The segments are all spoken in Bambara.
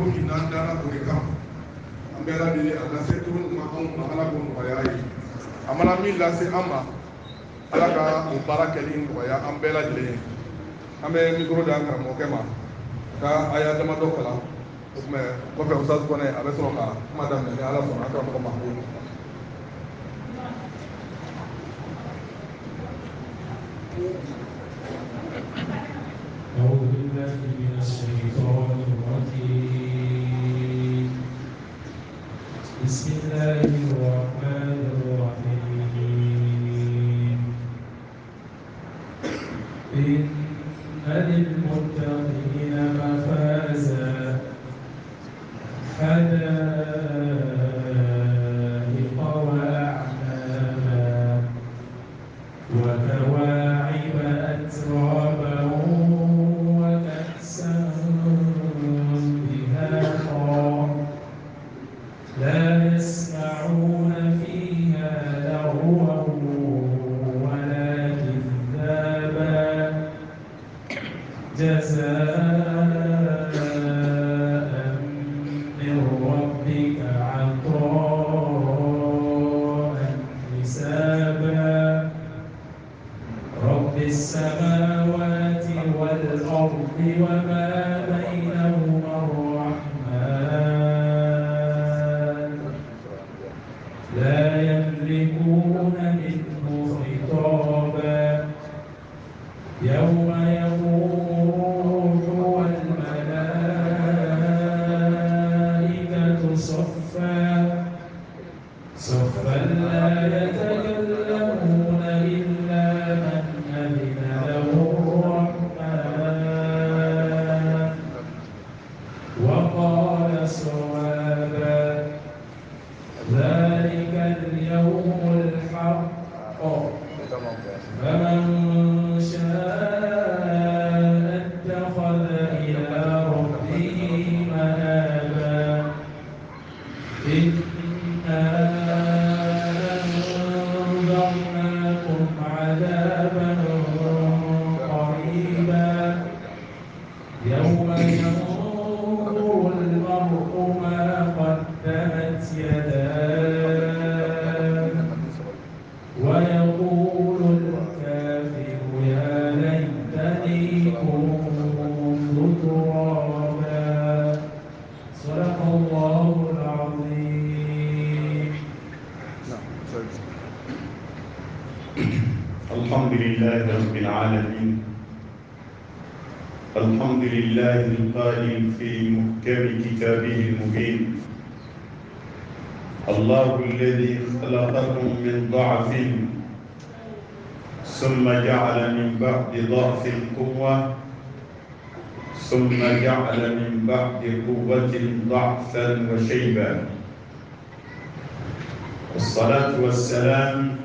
ko ina dara ko kam ambela bi ala se tu ma on ala ko no ya yi amana mi la se ama ala ka o bara keli ko ya ambela jile ambe micro da kan mo kema ka aya dama do kala o me ko fe usaz ko ne abe so ka madam ne ala so aka ko ma ko أعوذ بالله من الشيطان الرجيم بسم الله الرحمن الرحيم إن للمتقين مفازا حدائق وأعنابا وكواعب أترابا لا يسمعون فيها لغوا ولا كذابا جزاء من ربك عطاء حسابا رب السماوات والأرض وما بينهما الرحمن لا يملكون منه خطابا يوم يقوم الروح والملائكة صفا صفا لا يتكلمون إلا من أذن له الرحمن وقال صوابا ذلك اليوم الحق فمن شاء اتخذ إلى ربه مآبا إنا أنذرناكم عذابا قريبا يوم ينظر المرء ما قدمت يداه ويقول الكافر يا ليتني كنت ترابا صدق الله العظيم. الحمد لله رب العالمين الحمد لله القائل في محكم كتابه المبين الله الذي خلقكم من ضعف ثم جعل من بعد ضعف قوة ثم جعل من بعد قوة ضعفا وشيبا والصلاة والسلام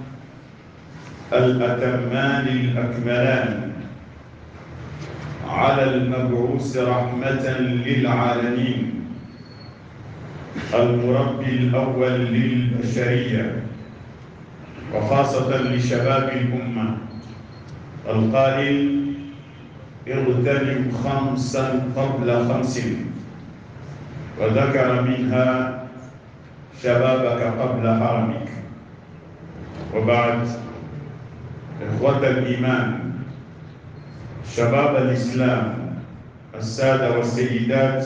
الأتمان الأكملان على المبعوث رحمة للعالمين المربي الأول للبشرية وخاصة لشباب الأمة القائل اغتنم خمسا قبل خمس وذكر منها شبابك قبل حرمك وبعد إخوة الإيمان شباب الإسلام السادة والسيدات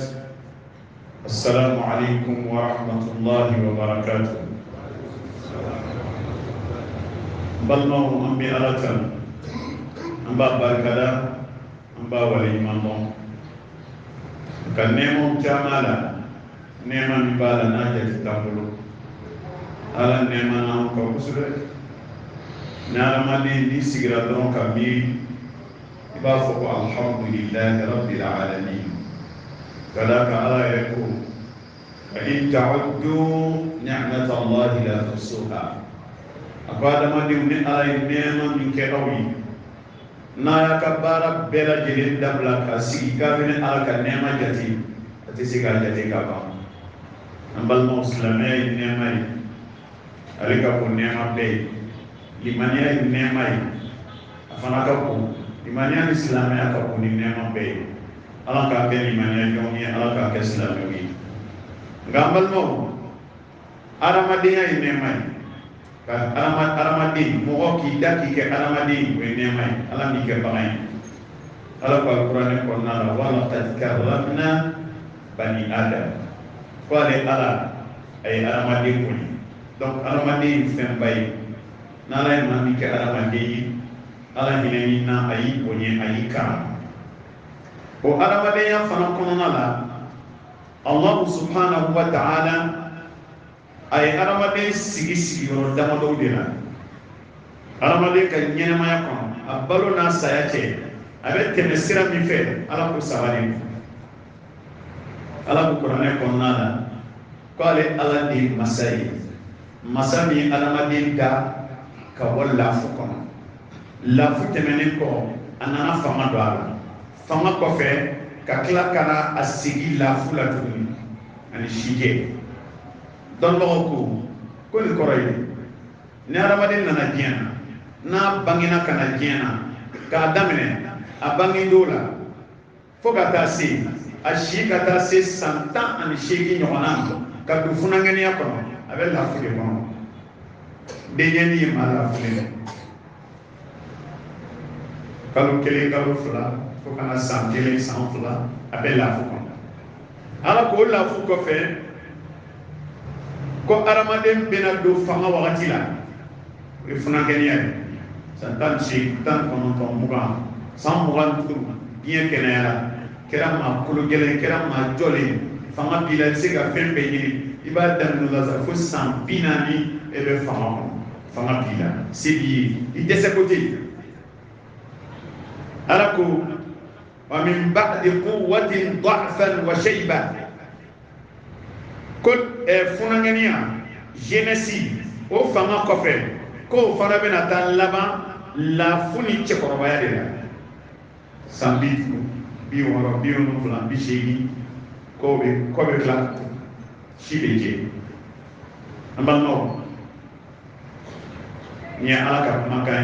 السلام عليكم ورحمة الله وبركاته بلمو أمي أرتم أمبا بركلا أمبا ولي مالون كان نيمو جمالا نيما نبالا ناجة تتعملو على نيما نام كوكسر نارمالي ني سيغرا درون كامي يبافق الحمد لله رب العالمين فذاك الله يقول فإن تعدوا نعمة الله لا تحصوها أقعد ما ديوني على النعمة من كروي نايا كبارا بلا جلد دبلا كاسي كابين على كنعمة جتي أتسيكا جتي كابا نبال مسلمي النعمة عليك أبو النعمة بي لمنيا النعمة أفناك أبو لمنيا الإسلامي أكبو النعمة بي ala ka kɛ limaniya ɲɔgɔn ye ala ka kɛ silamɛw ye nka an balimaw adamadenya ye nɛɛma ye ka adamaden mɔgɔ k'i da k'i kɛ adamaden o ye nɛɛma ye ala m'i kɛ bagan ye ala ko alikuranɛ kɔnɔna la walaqad karramna bani adam ko ale ala a ye adamaden bonya donc adamaden ye fɛnba ye n'ala ye maa min kɛ adamaden ye ala hinɛni na a y'i bonya a y'i karama o adamadenya fana kɔnɔna la allahu subhanahu wa ta'ala a ye adamaden sigi sigiyɔrɔ damadɔw de la adamaden ka ɲɛnɛmaya kɔnɔ a balo n'a saya cɛ a bɛ tɛmɛ sira min fɛ ala ko sabali ala ko kuranɛ kɔnɔna la ko ale ala de ye masa ye masa min adamaden da ka bɔ lafu kɔnɔ lafu tɛmɛnen kɔ a nana fanga don a la fanga kɔfɛ ka tila ka na a sigi lafu la tuguni ani sijɛ dɔnnibagaw ko nin kɔrɔ ye ni adamaden nana diɲɛ na n'a bangena ka na diɲɛ na k'a daminɛ a bangedon la fo ka taa se a si ka taa se san 18 ɲɔgɔnna ma ka don funanŋɛniya kɔnɔ a bɛ lafu de kɔnɔ denkɛni ye maa lafulen kalo 1 kalo 2 fo kana san 1 san 2 a bɛ lafu kɔnɔ ala k'o lafu kɔfɛ ko adamaden bɛna don fanga wagati la o ye funanŋɛniya ye san 18 19 20 san 25 diɲɛ kɛnɛyara kɛra maa kolo gɛlɛn kɛra maa jɔlen fanga b'i la i bɛ se ka fɛn bɛɛ ɲini i b'a daminɛ o la sa fo san 40 e bɛ fanga kɔnɔ fanga b'i la se b'i ye i dɛsɛ ko tɛ yen ala ko wa min ba'di quwwatin da'fan wa shayba ko funanŋɛniya jeunesse o fanga kɔfɛ ko fana bɛna taa laban lafu ni cɛkɔrɔbaya de la san 50 60 70 80 ko bɛ tila si bɛ jɛ an balimaw ni ye ala ka kumakan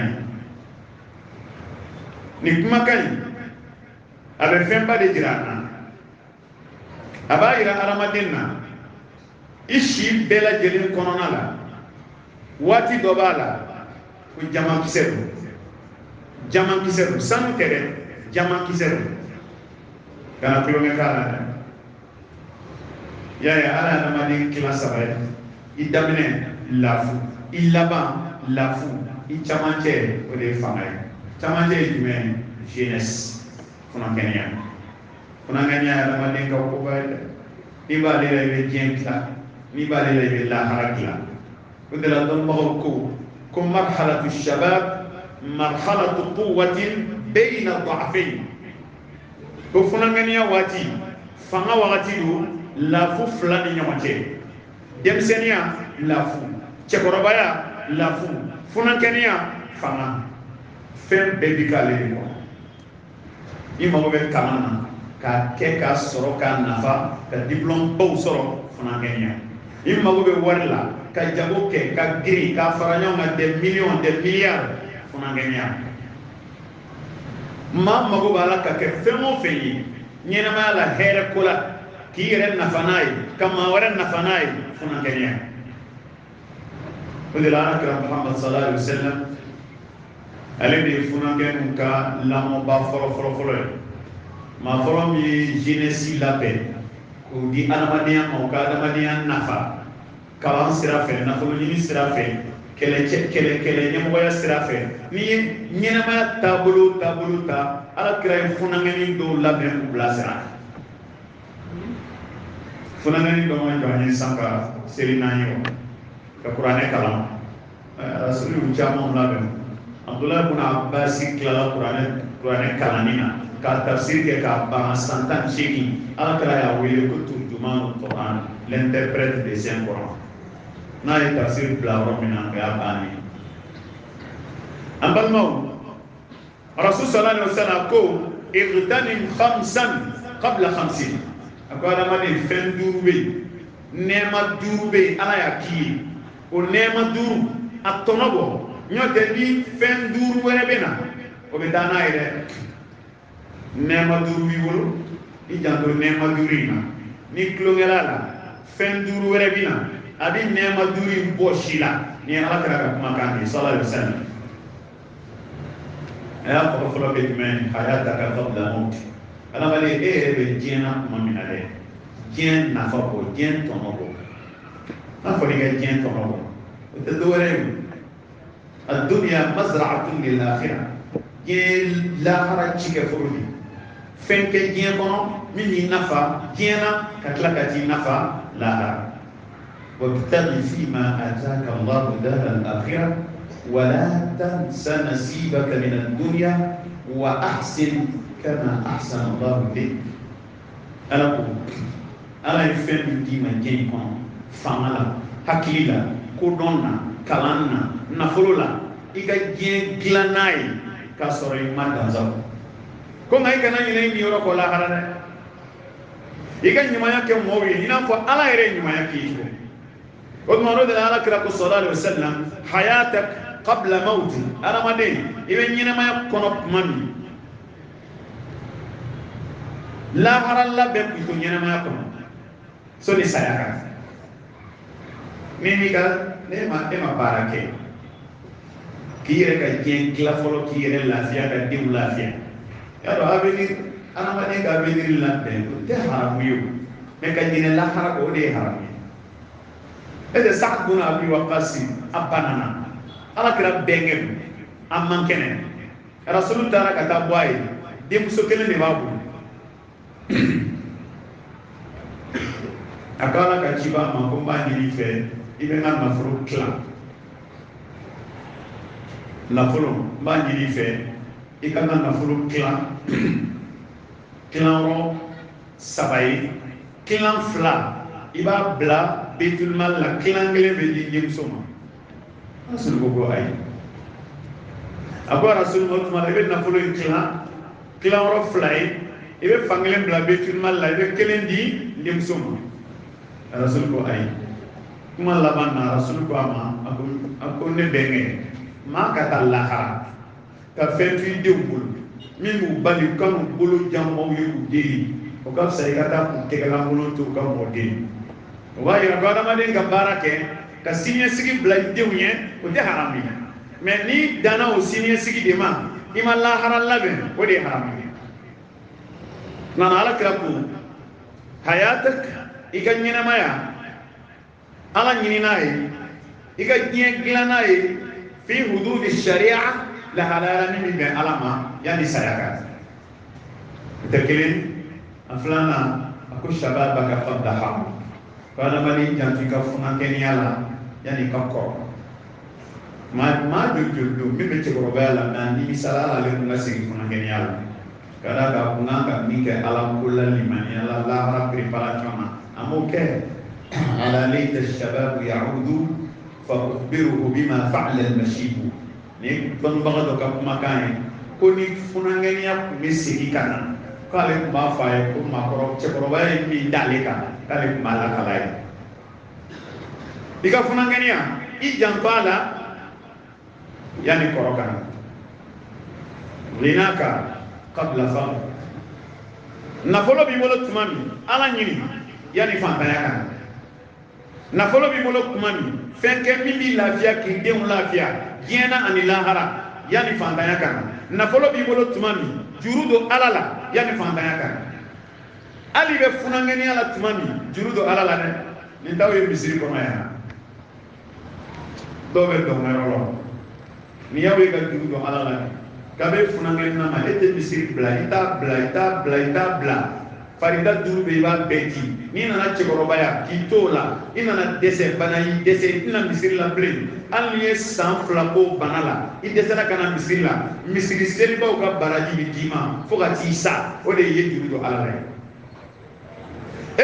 ye nin kumakan in a bɛ fɛnba de jira an na a b'a jira adamaden na i si bɛɛ lajɛlen kɔnɔna la waati dɔ b'a la ko jamakisɛ don jamakisɛ don sanu tɛ dɛ jamakisɛ don kana tulonkɛ k'a la dɛ y'a ye ala ye adamaden tila 3 ye i daminɛ lafu i laban lafu i camancɛ o de ye fanga ye camancɛ ye jumɛn ye jeunesse funanŋɛniya funanŋɛniya ye adamaden ka koba ye dɛ n'i b'ale la i bɛ diɲɛ dilan n'i b'ale la i bɛ lahara dilan o de la dɔnnibagaw ko marhalatu shabab marhalatu quwwatin bayna da'fayn ko funanŋɛniya waati fanga wagati do lafu 2 ni ɲɔgɔn cɛ denmisɛnniya lafu cɛkɔrɔbaya lafu funanŋɛniya fanga fɛn bɛɛ bi k'ale de kɔnɔ i mago bɛ kalan na k'a kɛ k'a sɔrɔ k'a nafa ka diplôme baw sɔrɔ funanŋɛniya i mago bɛ wari la ka jago kɛ ka girin k'a fara ɲɔgɔn kan des millions des milliards funanŋɛniya maa mago b'a la ka kɛ fɛn o fɛn ye ɲɛnamaya la hɛrɛ ko la k'i yɛrɛ nafa n'a ye ka maa wɛrɛ nafa n'a ye funanŋɛniya o de la alakira Muhammad sallallahu alaihi wa sallam ale de ye funanŋɛniw ka lamɔba fɔlɔ ye maa fɔlɔ min ye jeunesse labɛn k'o di adamadenya ma o ka adamadenya nafa kalan sira fɛ nafolo ɲini sira fɛ kɛlɛ ɲɛmɔgɔya sira fɛ n'i ye ɲɛnamaya taabolo ta alakira ye funanŋɛni dɔw labɛn k'u bila sira funanŋɛni dɔ ma jɔ an ye san ka seli 4 ye ka kuranɛ kalan rasuliw camanw labɛn Abdullah ibn Abbas tilala kuranɛ kalanni na ka tafsir kɛ k'a ban san 18 alakira y'a wele ko turjumanul Quran l'interprète des Saints Corans n'a ye tafsir bila yɔrɔ min na o y'a bannen an balimaw rasul sallallahu alaihi wasallam ko igtanim 5 qabla 50 a ko adamaden fɛn 5 bɛ yen nɛɛma 5 bɛ yen ala y'a k'i ye o nɛɛma 5 a tɔnɔ bɔ ɲɔ tɛ ni fɛn 5 wɛrɛ bɛ na o bɛ taa n'a ye dɛ nɛɛma 5 b'i bolo i janto nema durina ni klongela la fen duru were bina abi nema duri boshila ni ala kira kuma kan sallallahu alaihi wasallam ya ko folo be men hayata ka qabla maut ala bale be jena kuma min ale jen na fa ko jen tono ko na fa ni jen tono ko tadore الدنيا مزرعة للآخرة jen lahara cike furudi fenke jien kono min ni nafa jiena katla kati nafa lahara wabtaghi fima ataka Allah dar al-akhirah wa la tansa nasibaka min ad-dunya wa ahsin kama ahsana Allah bik alaku ala fen di ma jien kono famala hakila kodonna kalanna nafulula iga jien glanai ka soro iman danza ko ngai kana nyina ni yoro ko la harana iga nyima yake mowi ina ko ala ere nyima yake iko ko maro de ala kira ko sallallahu alaihi wasallam hayatak qabla maut ana made ibe nyina ma kono mami la haralla be ko nyina ma kono so ni sayaka mimi ka ne ma barake kire ka jen kila folo kire lafiya ka dim lafiya yaro avenir ana ma ne ka avenir lande te haramu yo me ka jine la hara ko de haramu ede sak buna abi waqasi abanana ala kira bengem amman kene rasul tara ka ta boy dim so kele ne babu akala ka jiba ma ko ba ni fe ibe na mafru kla nafolo mba nyiri fe ikana nafolo clan ro sabai clan fla iba bla betul mal la clan ngele be di ngem soma rasul go ay agora rasul mo tuma ibe nafolo clan ro fly ibe fangle bla betul mal la ibe kelen di ngem soma rasul go ay kuma laban na rasul go ama ako ne benge ma kata lahara ka fentu dewul min mu bali kanu bolo jammo yu deli o ka sai kata ku tegala bolo to ka modi wa ya gada ma den ga barake ka sinye sigi blai dewnye o de harami mais ni dana o sinye sigi de ma ima lahara labe o de harami na ala krapu hayatak iganyina maya ala nyininae iganye glanae في حدود الشريعة لحلال من علامة يعني سياقات تكلم أفلانا أكو شبابك قد دحام فأنا مالي جانتي كفنا كنيالا يعني كفكر ما جلجلو من بتقربالا ناني مثالا لكم نسيك فنا كنيالا كذا كفنا كميك ألم كل لمن يلا لا رب رفالاتنا أموك على ليت الشباب يعودوا فأخبره بما فعل المشيب ni don baga do ka kuma kan ko ni funangeni ya misiki kana kale ma fa ko ma koro che koro ba mi dale ka kale ma la kala yi diga funangeni ya i jampala yani koro kan linaka qabla fa nafolo bi molo tumami ala nyini yani fantanya kan nafolo bi molo tumami fenke mimi lafiya ki den lafiya jiena ani lahara yani fandanya kan nafolo bi bolo tumami jurudo alala yani fandanya kan ali be funangeni ala tumami jurudo alala ne ni dawe misiri ko maya do be do ngaro ni yawe ga jurudo alala ka be funangeni na ma ete misiri bla bla farida duru be ba beti ni nana chekoroba ya kitola ina na dese bana yi dese ina misiri la ble an liye san flapo banala i dese na kana misiri la misiri seli ba ka baraji bi dima fo ka ti sa o de ye juru do ala re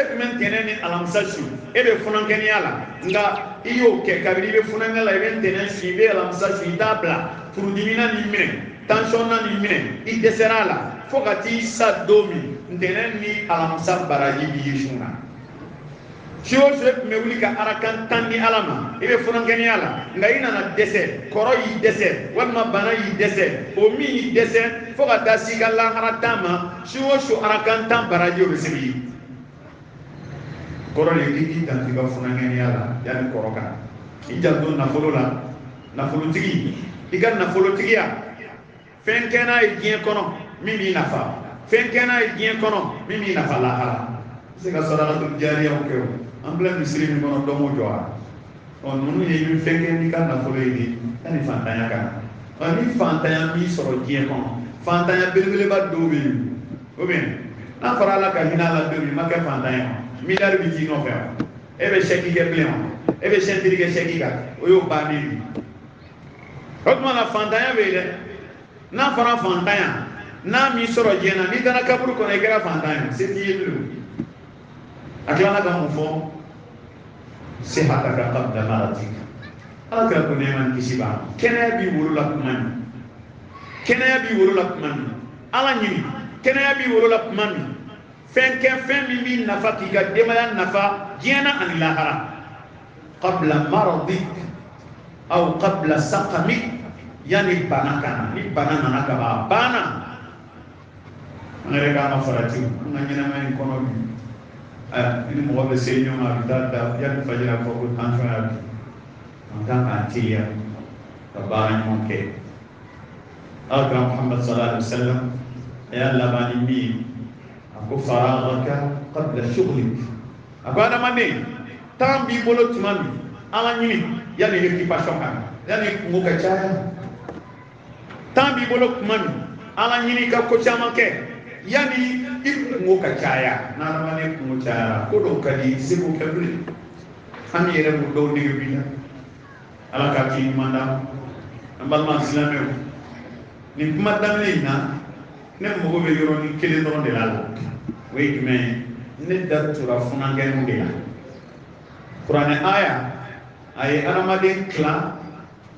e men tenen ni alamsasu e be funan keniala nga iyo ke kabiri be funan la e ben tenen si be alamsasu tabla furudimina ni mine tension na ni mine i desera la fo ka ti sa domi ndenen ni alamsa baraji bi yishuna siwo siwo me wuli ka arakan tandi alama ibe funankeni ala nga ina na dese koro yi dese walma bana yi dese o mi yi dese fo ka dasi ka la haratama siwo siwo arakan tan baraji o bisibi koro le ki tan ti ka funankeni ala yani koro ka ijando na folo la na folo tigi iga na folo tigi ya fenkena yi gien kono mimi nafa fenkena yi gien kono mimi nafa la hala sega sadaqatul jariya o kew en plein misiri ni kono domo joa on nunu ye mi fenge ni kan na folo yi ani fantanya kan ani fantanya mi soro gien kono fantanya belbele ba dobe o bien na fara la ka hina la dobe makka fantanya mi dar bi ji no fe e be sheki ke pleon e be sentiri ke sheki ka o yo ba ni hokma la fantanya be de na fara fantanya na mi soro jena ni dana kaburu kono e gara fantanya c'est yelu aklana ka mufo sihataka qabla maratik alaka ko neman kisiba kene bi wurula kumani ala nyini kene bi wurula kumani fen mi nafa ki ga demaya nafa jena an lahara qabla maradik aw qabla saqamik yani banaka ni banana ka ba bana ngere ka ma farati nganyina mai kono ini mo be senyo ma bidada ya fajira ko ko tanfa ya anta antiya tabaran monke aga Muhammad sallallahu alaihi wasallam ya labani mi aku faragaka qabla shughlik abana mane tambi bolo tumami ala nyini yani equipation kan yani ngoka chaya tambi bolo tumami ala nyini ka ko chama ke yani ikungo ka caya na mane kungo caya ko do kadi sebo kabri am yere mu do ni bi ala ka ki manda ambal ma islame ni kuma damne na ne mo go be yoro ni kele do de la we me ne dar tura funa ngel de la qur'an aya ay aramade kla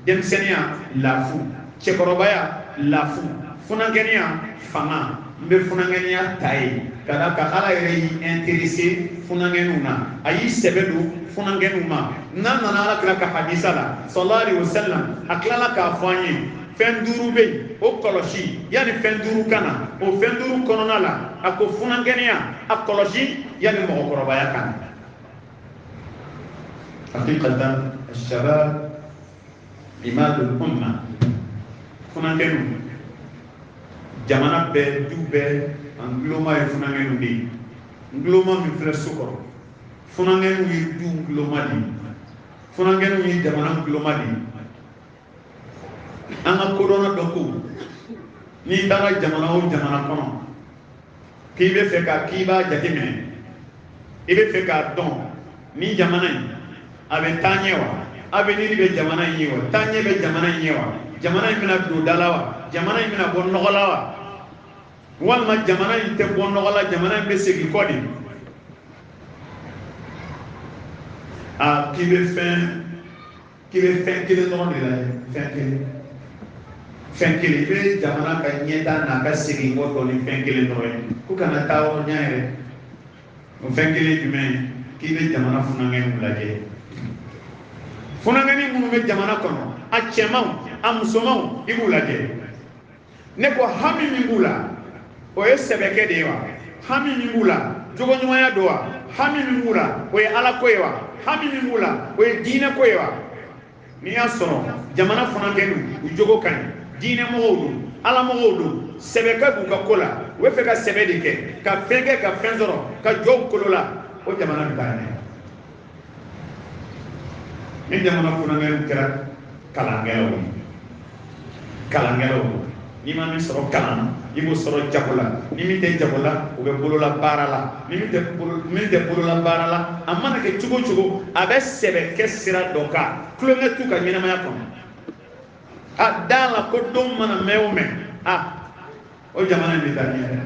dem senia lafu chekorobaya lafu funa ngenia fanga mbe funangenia tai kada ka ala yere yi intéressé funangenu na ayi sebedu funangenu ma nan nana ala kala ka hadisa la sallallahu alaihi wasallam aklala ka fanye fenduru be o koloshi yani fenduru kana o fenduru konona la ako funangenia akoloshi yani mo korobaya kan haqiqatan الشباب عماد الامه funangenu jamana be du be an gloma e funangenu di gloma mi frère sukoro funangenu yi du gloma di funangenu yi jamana gloma di anga korona doku ni danga jamana o jamana kono ki be fe ka ki ba jatime ibe fe ka don ni jamana yi abe tanyewa abe ni be jamana yi wa tanye be jamana yi wa jamana yi mina do dalawa jamana yi mina bon nogolawa walma jamana yi te bon nogola jamana yi be segi kodi a kibe fen kile non de la fen kile be jamana ka nyeta na ka segi ngoto ni fen kile non ku kana tawo nyaare o fen kile jume kibe jamana funangen mulaje funangeni munu be jamana kono a chemaw a musomaw ibulaje ne ko hami mingula o ye sebeke de wa hami mingula jogo nyumaya do wa hami mingula o ye ala ko ye wa hami mingula o ye dine ko ye wa ni ya soro jamana funangenu u jogo kan dine mo do ala mo do sebeke bu ka kola we fe ka sebe de ke ka fenge ka fenzoro ka jogo kolola o jamana bi tane ni jamana funangenu kera kalangelo ni ma mi soro kalan ni mo soro jagola ni mi te jagola o be bolola barala ni mi te bolola barala amana ke chugo abe sebe ke sira doka klonga tu ka nyina ma yakon a dala ko dum mana mewme o jamana ni tanye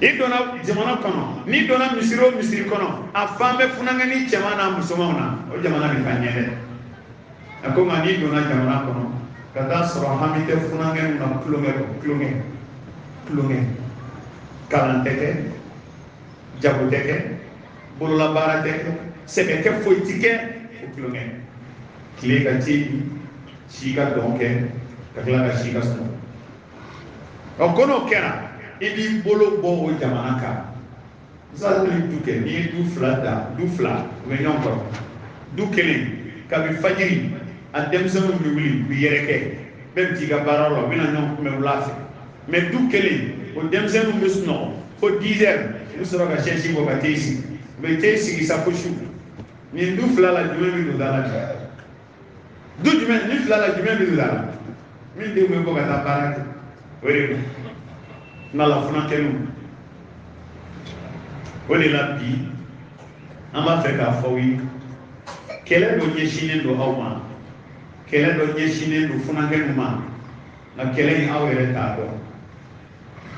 idona jamana kono ni dona misiri kono afambe funangani jamana musomana o jamana ni tanye ako ngani dona jamana kono kada soro hamite funangani na klonge kalan tɛ kɛ jago tɛ kɛ bololabaara tɛ kɛ sɛbɛ kɛ foyi ti kɛ o tulonkɛ tile ka ci si ka dɔn kɛ ka tila ka si ka sunɔgɔ ɔ ko n'o kɛra i b'i bolo bɔ o jamana kan misali ni du kɛ n'i ye du fila da du fila u bɛ ɲɔgɔn kɔrɔ du kelen kabi fajiri a denmisɛnninw bɛ wuli u bɛ yɛrɛ kɛ bɛɛ bɛ t'i ka baara la u bɛ na ɲɔgɔn kunbɛn wula fɛ mɛ du kelen o denmisɛnninw bɛ sunɔgɔ fo 10 heures u bɛ sɔrɔ ka sɛsi bɔ ka t'e sigi u bɛ t'e sigi sa fo su nin du fila la jumɛn bɛ don da la du jumɛn ni fila la jumɛn bɛ don da la min denw bɛ bɔ ka taa baara kɛ o de don n'ala fana kɛliw o de la bi an b'a fɛ k'a fɔ aw ye kɛlɛ dɔ ɲɛsinnen don aw ma kɛlɛ dɔ ɲɛsinnen don funankɛw ma nka kɛlɛ in aw yɛrɛ t'a dɔn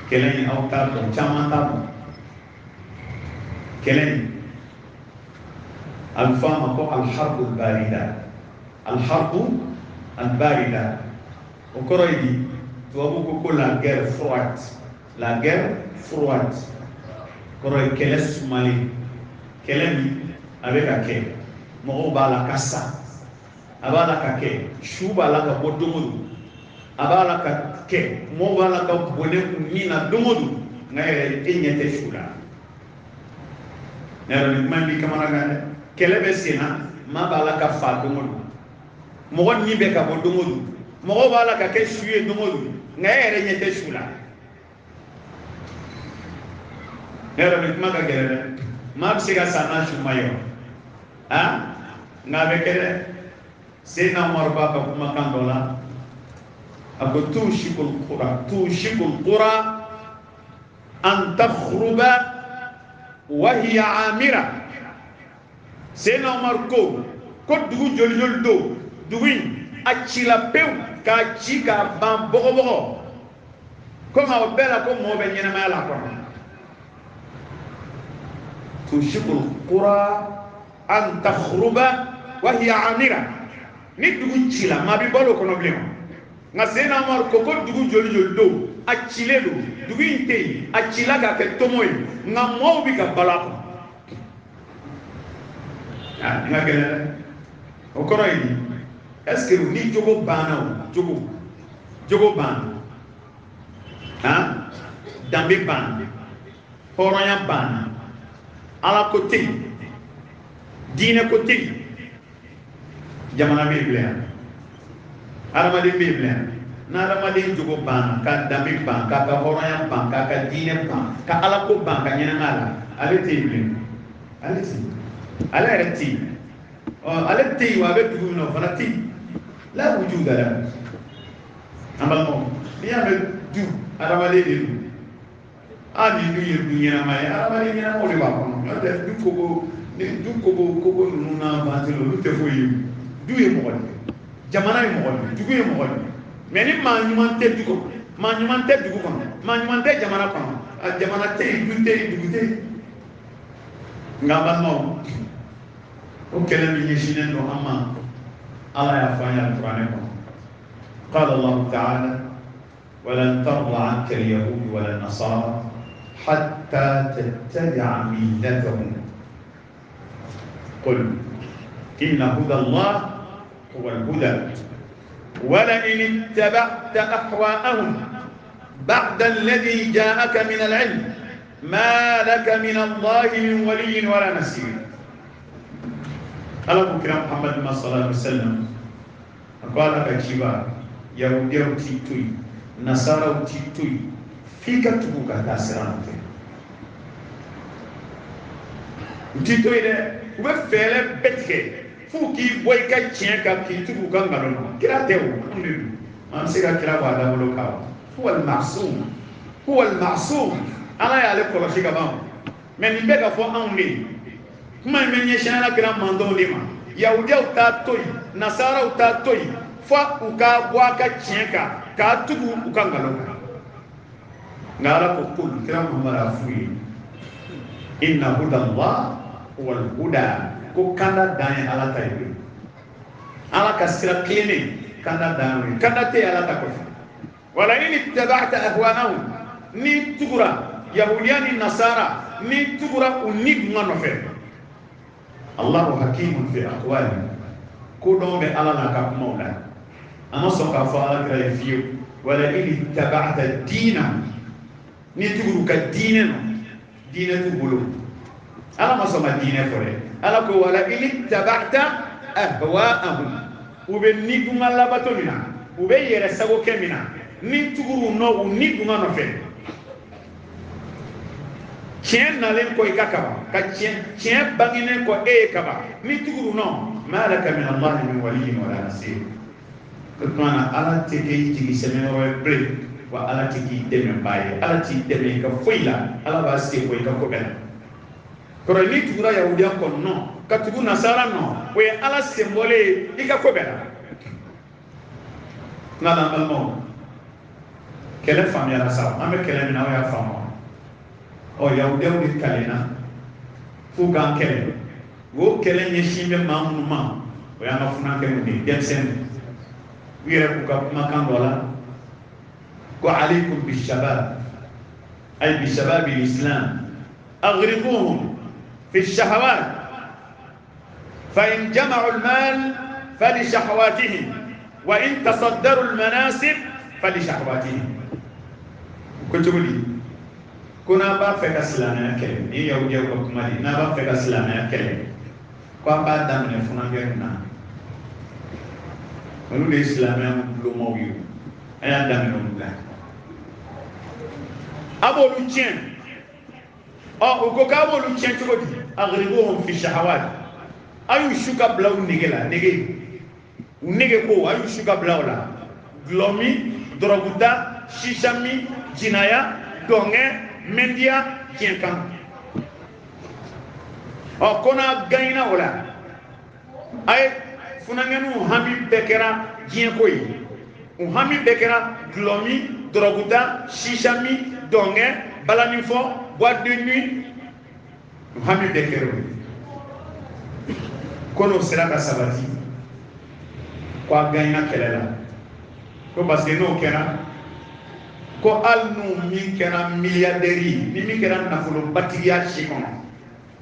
kɛlɛ in aw t'a dɔn caman t'a dɔn kɛlɛ in a bɛ fɔ a ma ko alharbu barida alharbu albarida o kɔrɔ ye di tubabu ko la guerre froide la guerre froide kɔrɔ ye kɛlɛ sumalen kɛlɛ min a bɛ ka kɛ mɔgɔw b'a la ka sa a b'a la ka kɛ su b'a la ka bɔ don o don a b'a la ka kɛ mɔgɔw b'a la ka bɔnɛ min na don o don nka yɛrɛ e ɲɛ tɛ su la ne yɛrɛ nin kuma in b'i kamanagan dɛ kɛlɛ bɛ sen na maa b'a la ka fa don o don mɔgɔ nin bɛ ka bɔ don o don mɔgɔw b'a la ka kɛ su ye don o don nka e yɛrɛ ɲɛ tɛ su la ne yɛrɛ nin kuma ka gɛlɛn dɛ maa bɛ se ka sa n'a su ma yɔrɔ nka a bɛ kɛ dɛ Seydina Umaru b'a ka kumakan dɔ la a ko tushikul qura an takhruba wa hiya amira Seydina Umaru ko dugu joli joli don dugu in a cila pewu k'a ci k'a ban bɔgɔbɔgɔ komi o bɛɛ la ko mɔgɔ bɛ ɲɛnamaya la kɔnɔ tushikul qura an takhruba wa hiya amira ni dugu cila maa bɛ balo kɔnɔ bilen nka Seydina Umaru ko dugu joli joli don a cilen don dugu in tɛ yen a cila k'a kɛ tomo ye nka mɔgɔw bɛ ka balo a kɔnɔ n ka gɛlɛn dɛ o kɔrɔ ye di est ce que ni jogo banna o jogo banna danbe banna hɔrɔnya banna ala ko tɛ yen diinɛ ko tɛ yen jamana bɛ bila yan adamaden bɛ bila yan n'adamaden jogo banna ka danbe ban k'a ka hɔrɔnya ban k'a ka diinɛ ban ka ala ko ban ka ɲɛnamaya la ale tɛ yen bilen ale tɛ yen ale yɛrɛ tɛ yen ale tɛ yen wa a bɛ dugu min na o fana tɛ yen la wujuda la an balimaw n'i y'a mɛn du adamaden de don ni du ye du ɲɛnama ye adamaden ɲɛnamaw de b'a kɔnɔ n'o tɛ du kogo ninnu n'a banzelo olu tɛ foyi ye du ye mɔgɔ de jamana ye mɔgɔ de dugu ye mɔgɔ de mɛ ni maa ɲuman tɛ du kɔnɔ maa ɲuman tɛ dugu kɔnɔ maa ɲuman tɛ jamana kɔnɔ a jamana tɛ yen du tɛ yen dugu tɛ yen nka an balimaw o kɛlɛ min ɲɛsinnen don an ma ala y'a fɔ an ye alikuranɛ kɔnɔ قال الله تعالى ولن ترضى عنك اليهود ولا النصارى حتى تتبع ملتهم قل إن هدى الله هو الهدى ولئن اتبعت أهواءهم بعد الذي جاءك من العلم ما لك من الله من ولي ولا نصير قال أبو كرام محمد صلى الله عليه وسلم قال أكيبا يهوديو تيتوي نصارى تيتوي فيك تبوكا تاسران تيتوي ده وبفعل بتكي فوكي بويكا تشيكا كي تبوكا نغلو كلا تيو ما مسيرا كلا وادا ولوكاو هو المعصوم أنا يالك كل شيء كمان من يبقى فوق أمي kuma in bɛ ɲɛsin ala kira mandenw de ma yahudiyaw t'a to yen nasaraw t'a to yen fo u ka bɔ a ka tiɲɛ kan k'a tugu u ka nkalon kan nka ala ko ko kira muhamadu a f'u ye inna hudallah wal huda ko kanda dan ye ala ta ye ala ka sira kilennen kanda dan ye kanda tɛ ala ta kɔfɛ wala in ittaba'ta ahwaahum ni tugura yahudiya ni nasara ni tugura unig ngano fe Allahu hakimun fi aqwali ko don be ala la ka mawla ama so ka fa ala kra fiyo wala in tabata dina ni tuguru ka dina no dina tu bulu ala ma so ma dina fore ala ko wala in tabata ahwaahum ube ni dunga labato mina ube yere sago kemina ni tuguru no ni dunga no fe cien nalen ko ikakaba ka cien bangine ko e kaba ni tuguru no malaka min Allah min waliyin wala nasir kutana ala teke jigi semeno bre wa ala tiki deme baye ala ti deme ka foila ala ba se ko ka ko bela ko ni tugura yahudiya ko no ka tugu nasara no we ala symbole ika ko bela nala almo kele famia la sa ame kele mina wa ya famo o yahudiya ni kalena fu gan kele wo kele ni shimbe mamunu ma o ya mafuna kele ni demsen wiere ku ka makan dola ko alaykum bishabab ay bishabab alislam اغرقوهم في الشهوات فإن جمعوا المال فلشهواتهم وإن تصدروا المناسب فلشهواتهم كنت بقولي كنا بافك اسلامنا كلمه اي يهودي وكم مالي نا بافك اسلامنا كلمه كوا بعد من فناننا منو الاسلام بلو مويو اي ادم نولا ابو لوتين او كوكابو لوتين تقولي اغربوهم في الشهوات ايو شوكا بلاو نيغلا نيغي ونيغي كو ايو شوكا بلاو لا غلومي دروغوتا شيشامي جنايا دونغé mendia kienkan o kona gaina wala ay funangenu hami bekera jien koy hami bekera glomi droguta shishami dongé balani fo boîte de nuit hami bekero kono sera ka sabati ko gaina kelela ko parce que no kena ko alnu min kena milliardaire ni min kena nafolo batiya chikono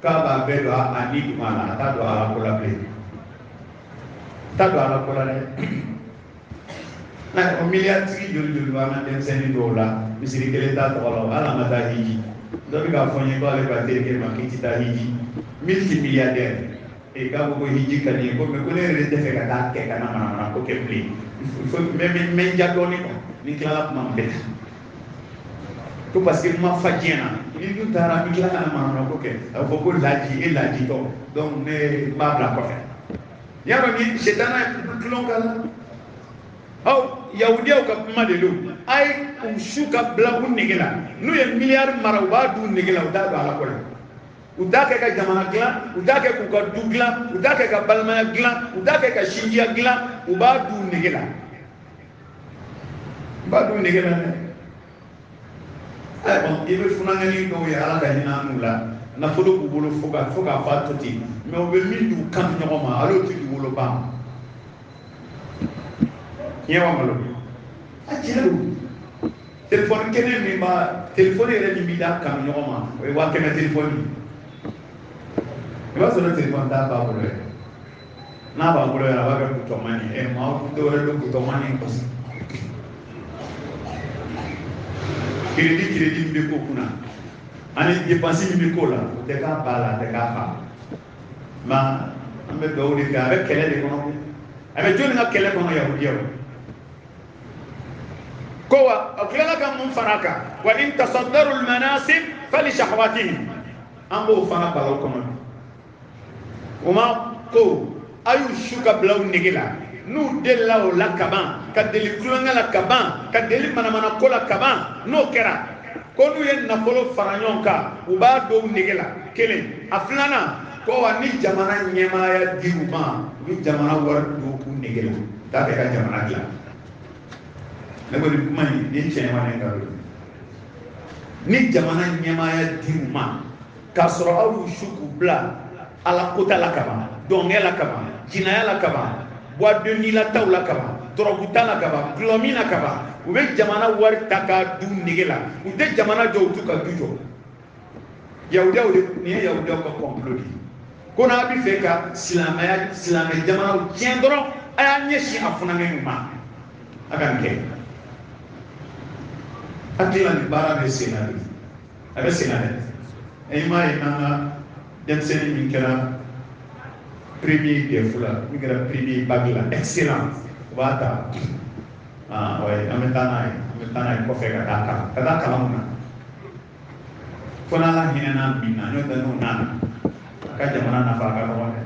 ka ba be do ani mala ta do ala ko la ple ta do ala ko la ne na o milliardaire jori jori ba na dem seni do la misiri kele ta to ala mata hiji do bi ka fonye ko ale ba tere ke ma kiti ta hiji multi milliardaire e ka ko hiji kali ko me ko le re defe ka ta ke kana mana ko ke ple faut même jadoni ko ni kala ma be to parce que ma fajena ni du tara mi kila kana ma no ko ke fo ko laji e laji to donc ne ma bla ko fe yaro ni shetana tulon kala aw yahudiya ka kuma de lo ay shuka bla bu nigela nu ye milliard mara wa du nigela u da ala ko la u da ke ka jamana gla u da ke ku ka du gla u da ke ka balma gla u da ke ka shinjia gla u ba du nigela ba du nigela ne bon ibe funangani do ya ala ka hina nula na fodo ku bolo foga fa toti me o be min du kan nyoma alo ti du bolo ba yewa malo ajelu telephone kene mi ba telephone ere ni bida kan nyoma o wa kene telephone e ba so na telephone da ba bolo na ba bolo ya ba ka to mani e ma o do re do to mani ko crédit de kokuna ani dépense mi ko la o te ka bala te ka fa ma ambe do de ka avec kele de kono abe joni na kele kono yahudiya ko wa akila ka mun faraka wa in tasaddaru al manasib fali shahwatihim ambo fana balo kono uma ko ayu shuka blaw nigila nu della o la kaban ka deli kulanga la kaban ka deli mana ko la kaban no kera ko nu yen na folo faranyonka uba do nigela kele aflana ko wa ni jamana nyema ya diruma ni jamana war do ku nigela ta ka jamana gla ne ko ni mani ni chema ne ngaro ni jamana nyema ya diruma ka soro awu shuku bla ala kota la kaban dongela kaban jinaya la kaban boîte de nuit la taw la kaba droguta la kaba glomi la kaba u bɛ jamana wari ta k'a du nege la u tɛ jamana jɔ u t'u ka du jɔ yahudiyaw de nin ye yahudiyaw ka complot de ye ko n'a bɛ fɛ ka silamɛ jamanaw tiɲɛ dɔrɔn a y'a ɲɛsin a funankɛw ma a ka nin kɛ hakili la nin baara bɛ sen na de a bɛ sen na dɛ e m'a ye n'an ka denmisɛnnin min kɛra premier DEF la min kɛra premier bac la excellent u b'a ta an bɛ taa n'a ye kɔfɛ ka taa kalan mun na fo n'ala hinɛna min na n'o tɛ n'o nana a ka jamana nafa a ka dɔgɔ dɛ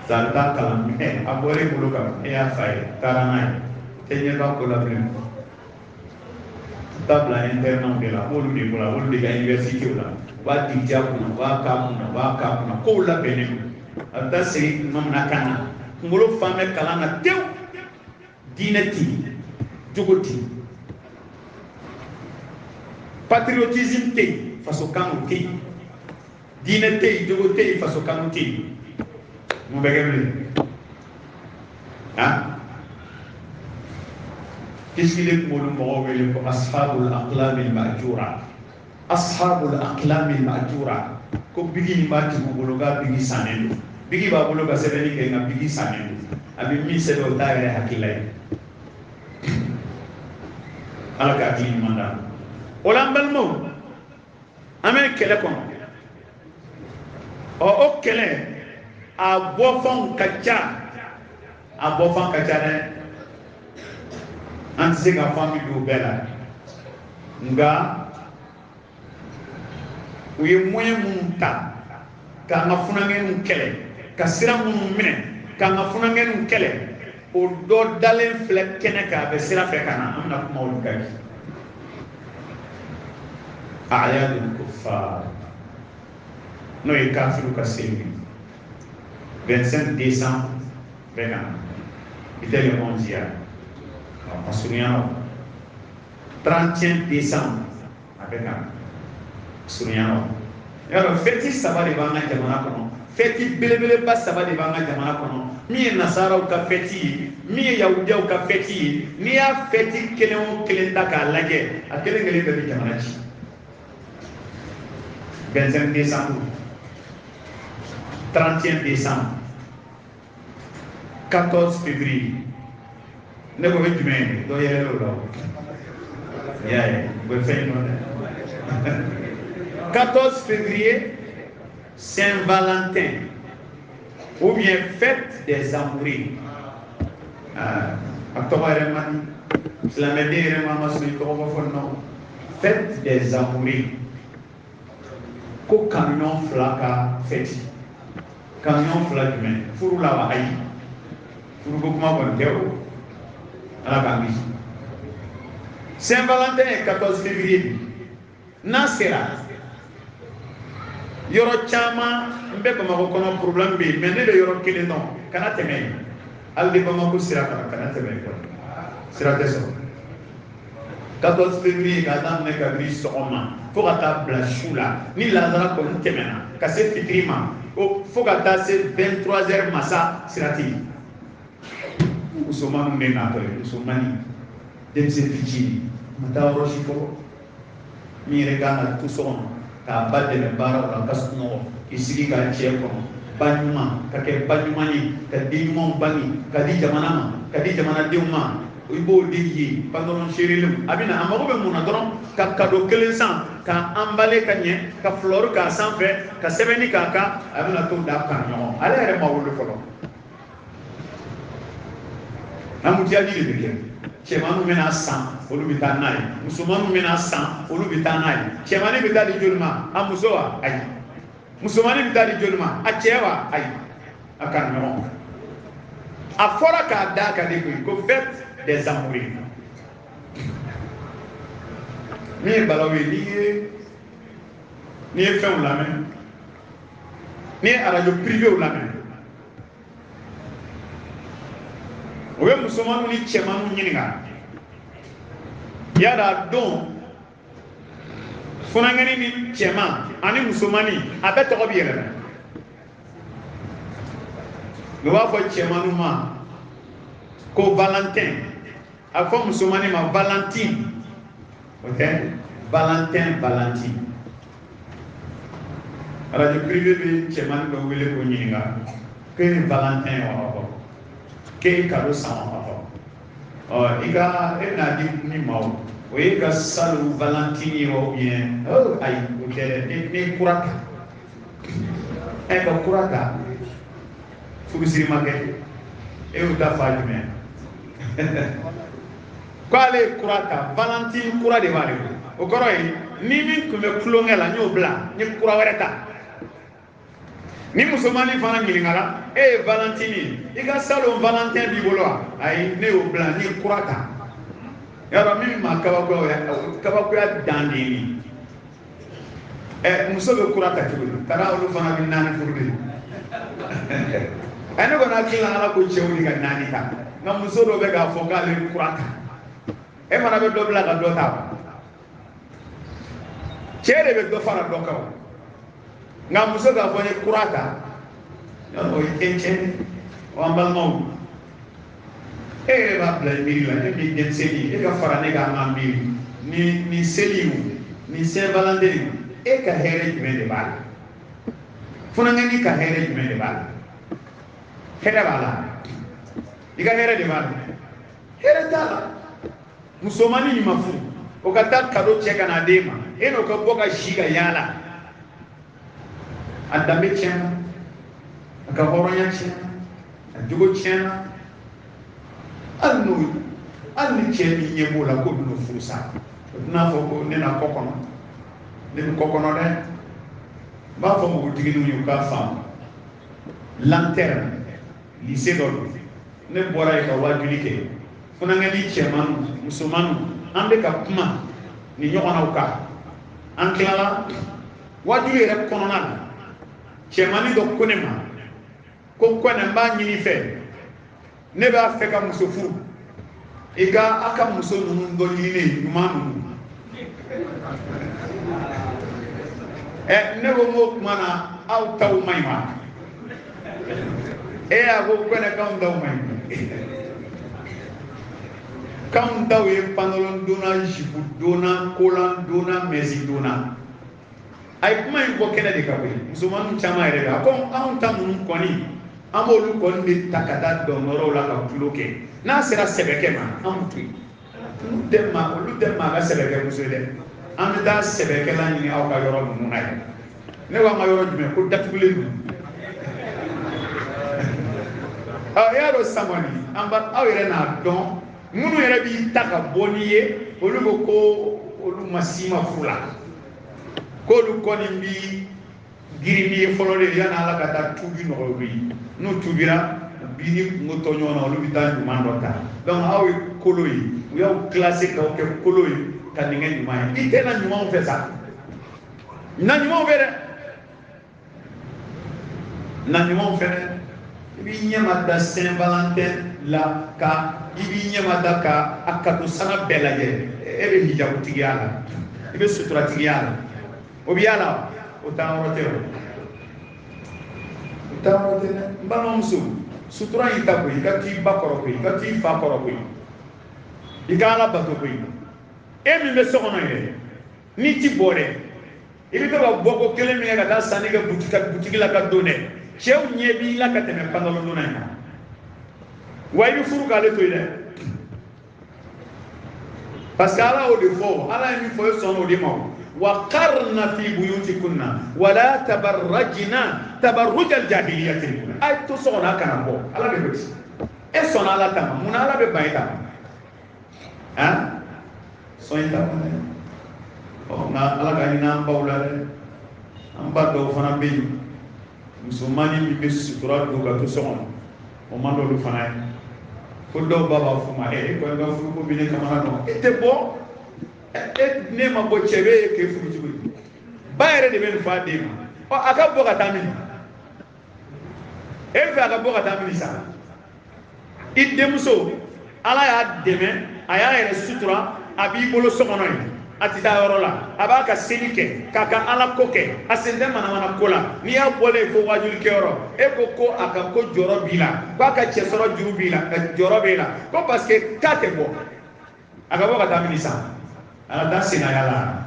sa a bɛ taa kalan a bɔra e bolo kan e y'a fa ye taara n'a ye tɛ ɲɛ b'a ko la bilen taa bila internat de la a b'olu de bolo a b'olu de ka université la u b'a digija kunna u b'a k'a kunna u b'a k'a kunna kow labɛnnen don a bɛ taa segin bamanankan na kunkolo fan bɛ kalan na tewu diinɛ tɛ yen jogo tɛ yen patriotisme tɛ yen faso kanu tɛ yen diinɛ tɛ yen jogo tɛ yen faso kanu tɛ yen mun bɛ kɛ bilen kisile kunkolo mɔgɔw wele ko ashabul aqlamil ma'jura ashabul aqlamil ma'jura ko bigi in b'a tigi bolo k'a bigi sannen don bigi b'a bolo ka sɛbɛnni kɛ nka bigi sannen don a bɛ min sɛbɛn o t'a yɛrɛ hakilila ye ala ka hakili ɲuman d'a ma o la an balimaw an bɛ kɛlɛ kɔnɔ o kɛlɛ a bɔfɛnw ka ca dɛ an tɛ se ka fɔ an bɛ don o bɛɛ la nka u ye moyen minnu ta k'an ka funankɛninw kɛlɛ ka sira minnu minɛ k'an ka funankɛninw kɛlɛ o dɔ dalen filɛ kɛnɛ kan a bɛ sira fɛ ka na an bɛna kuma olu kan bi ayadul kuffar n'o ye kafiriw ka seli 25 décembre bɛ ka na i tɛ le 11 ya a surunya na 31 décembre a bɛ ka na surunya na yɔrɔ fɛti saba de b'an ka jamana kɔnɔ fɛti belebeleba saba de b'an ka jamana kɔnɔ min ye nasaraw ka fɛti ye min ye yahudiyaw ka fɛti ye n'i y'a fɛti kelen o kelen ta k'a lajɛ a kelen kelen bɛɛ bɛ jamana ci 25 décembre 31 décembre 14 février ne ko bɛ jumɛn ye dɔ yɛlɛ o la o y'a ye u bɛ fɛn dɔ dɛ 14 février Saint-Valentin ou bien fête des amoureux a tɔgɔ yɛrɛ man di silamɛden yɛrɛ ma sɔn i tɔgɔ fɔ non fête des amoureux ko kanuɲɔgɔn fila ka fête kanuɲɔgɔn fila jumɛn furu la wa ayi furu ko kuma kɔni tɛ o ala k'an kisi Saint-Valentin ye 14 février n'a sera yɔrɔ caman n bɛ Bamakɔ kɔnɔ problème bɛ yen mais ne bɛ yɔrɔ kelen dɔn kana tɛmɛ yen hali ni Bamakɔ sira kana tɛmɛ yen sira tɛ sɔrɔ 14 février k'a daminɛ kabini sɔgɔma fo ka taa bila su la ni lazara kɔni tɛmɛna ka se fitiri ma fo ka taa se 23 heures masa sira tɛ yen musomanninw bɛ natɔ ye musomannin denmisɛnnin fitinin ma taa yɔrɔ si fɔlɔ min yɛrɛ kan ka to so kɔnɔ k'a ba dɛmɛ baaraw la ka sunɔgɔ k'i sigi k'a cɛ kɔnɔ ba ɲuman ka kɛ ba ɲuman ye ka den ɲumanw bange ka di jamana ma ka di jamanadenw ma i b'o de ye pantalon seerelenw a bɛ na a mago bɛ mun na dɔrɔn ka cadeau kelen san ka emballer ka ɲɛ ka fleur k'a sanfɛ ka sɛbɛnni k'a kan a bɛ na to da kan ɲɔgɔn ale yɛrɛ ma wolo fɔlɔ namutiyaji de bɛ kɛ cɛmanninw bɛna san olu bɛ taa n'a ye musomanninw bɛna san olu bɛ taa n'a ye cɛmannin bɛ taa di joli ma a muso wa ayi musomannin bɛ taa di joli ma a cɛ wa ayi a ka ɲɔgɔn a fɔra k'a da ka de koyi ko fête des amoureux min ye balawu ye n'i ye fɛnw lamɛn n'i ye radio privéw lamɛn o bɛ musomanninw ni cɛmanninw ɲininka yala a don funankɛnin ni cɛman ani musomannin a bɛɛ tɔgɔ bɛ yɛlɛma u b'a fɔ cɛmanninw ma ko Valentin a fɔ musomani ma Valentine, ok, Valentine. Radio privé bi cɛmani dɔ wele ko ɲininka ke Valentine wa fɔ ke kado san wa fɔ i ka e bɛna di min ma o ye ka salo Valentine ye o bien ayi o tɛ dɛ ni kura ta ka kura ta furusiri ma kɛ e y'o ta fa jumɛn k'ale kura ta Valentine kura de b'ale bolo o kɔrɔ ye ni min tun bɛ kulonkɛ la n y'o bila n ye kura wɛrɛ ta ni musomani fana ɲininkara e ye Valentine i ka salon Valentin b'i bolo wa ayi ne y'o bila n ye kura ta yɔrɔ min ma kabakoya dan de ye muso bɛ kura ta cogo di kana olu fana bɛ naani furu de ne kɔni hakili la Ala ko cɛw de ka naani ta nka muso dɔ bɛ k'a fɔ k'ale kura ta e fana bɛ dɔ bila ka dɔ ta cɛ de bɛ dɔ fara dɔ kan nka muso k'a fɔ n ye kura ta o ye cɛncɛn o an balimaw e yɛrɛ b'a bila miiri la e min denmisɛnnin e ka fara ne kan an ka miiri ni seli o ni Saint Valentin e ka hɛrɛ jumɛn de b'a la funankɛni ka hɛrɛ jumɛn de b'a la hɛrɛ b'a la i ka hɛrɛ de b'a la hɛrɛ t'a la musomani ɲuman furu o ka taa kado cɛ ka na d'e ma e n'o ka bɔ ka si ka yaala a danbe tiɲɛna a ka hɔrɔnya tiɲɛna a jogo tiɲɛna hali ni cɛ min ɲɛ b'o la k'o bɛna furu sa o tɛna fɔ ko ne na kɔ kɔnɔ ne bɛ kɔ kɔnɔ dɛ n b'a fɔ npogotigininw ye u k'a faamu lanterne lycée dɔ don ne bɔra yen ka wajuli kɛ funankɛni cɛmanu musomanu an bɛ ka kuma ni ɲɔgɔnnaw kan an tilala wajuli yɛrɛ kɔnɔna na cɛmani dɔ ko ne ma ko kɔnɛ n b'a ɲini fɛ ne b'a fɛ ka muso furu i ka a ka muso ninnu dɔ ɲini ɲuman ninnu ne ko n k'o tuma na aw taw man ɲi wa a ko kɔnɛ k'anw taw man ɲi k'anw taw ye pantalon donna jipu donna kolan donna mɛsi donna a ye kuma in fɔ kɛnɛ de kan koyi musomaninw caman yɛrɛ bɛ a ko anw ta ninnu kɔni an b'olu kɔni de ta ka taa dɔnyɔrɔw la ka tulo kɛ n'a sera sɛbɛkɛ ma an to yen olu tɛ maa ka sɛbɛkɛ muso ye dɛ an bɛ taa sɛbɛkɛla ɲini aw ka yɔrɔ ninnu na yen ne ko an ka yɔrɔ jumɛn ko datugulen don i y'a dɔn sisan kɔni aw yɛrɛ n'a dɔn minnu yɛrɛ b'i ta ka bɔ n'i ye olu ko olu ma si ma furu la k'olu kɔni bi girin n'i ye fɔlɔ de yanni Ala ka taa tuubi nɔgɔya olu ye n'u tuubira bi ni kungo tɔ ɲɔgɔn na olu bɛ taa ɲuman dɔ ta donc aw ye kolo ye u y'aw classé k'aw kɛ kolo ye ka nin kɛ ɲuman ye i tɛ na ɲumanw fɛ sa na ɲumanw fɛ dɛ na ɲumanw fɛ dɛ i b'i ɲɛma da Saint Valentin la ka i b'i ɲɛma da ka a cadeau sanga bɛɛ lajɛ e bɛ hijabu tigiya la i bɛ sutura tigiya la o bɛ y'a la o taa yɔrɔ tɛ o taa yɔrɔ tɛ dɛ n balimamuso sutura y'i ta koyi i ka t'i ba kɔrɔ koyi i ka t'i fa kɔrɔ koyi i ka Ala bato koyi e min bɛ so kɔnɔ yɛrɛ n'i ti bɔ dɛ i bɛ to ka bɔ ko kelen min kɛ ka taa sanni kɛ butigi la ka don dɛ cɛw ɲɛ b'i la ka tɛmɛ pantalon donna in kan wa i bɛ furu k'ale to yen dɛ parce que Ala y'o de fɔ Ala ye min fɔ e sɔnna o de ma o وقرن في بيوتكن ولا تبرجن تبرج الجاهلية الأولى أي تصغنا كنا بو على بيت إيه صنع على تمام من على بيت تمام ها صين تمام أو نا على كأننا باولا أم بدو فنا بيو مسلماني بيبي سطورات دوغا تصغنا وما دولو فنا كودو بابا فما إيه كوي بابا فما بيني كمان نو إيه تبو ne ma bɔ cɛ bɛ kɛ furu cogo di ba yɛrɛ de bɛ nin fɔ a den ma a ka bɔ ka taa min e fɛ a ka bɔ ka taa min sa i denmuso Ala y'a dɛmɛ a y'a yɛrɛ sutura a b'i bolo so kɔnɔ yen a tɛ taa yɔrɔ la a b'a ka seli kɛ k'a ka Ala ko kɛ a sen tɛ manamana ko la n'i y'a bɔlen fo wajuli kɛyɔrɔ e ko a ka ko jɔrɔ b'i la k'a ka cɛ sɔrɔ juru b'i la ka jɔrɔ b'i la ko parce que k'a tɛ bɔ aga bo kata minisa ala da sinayala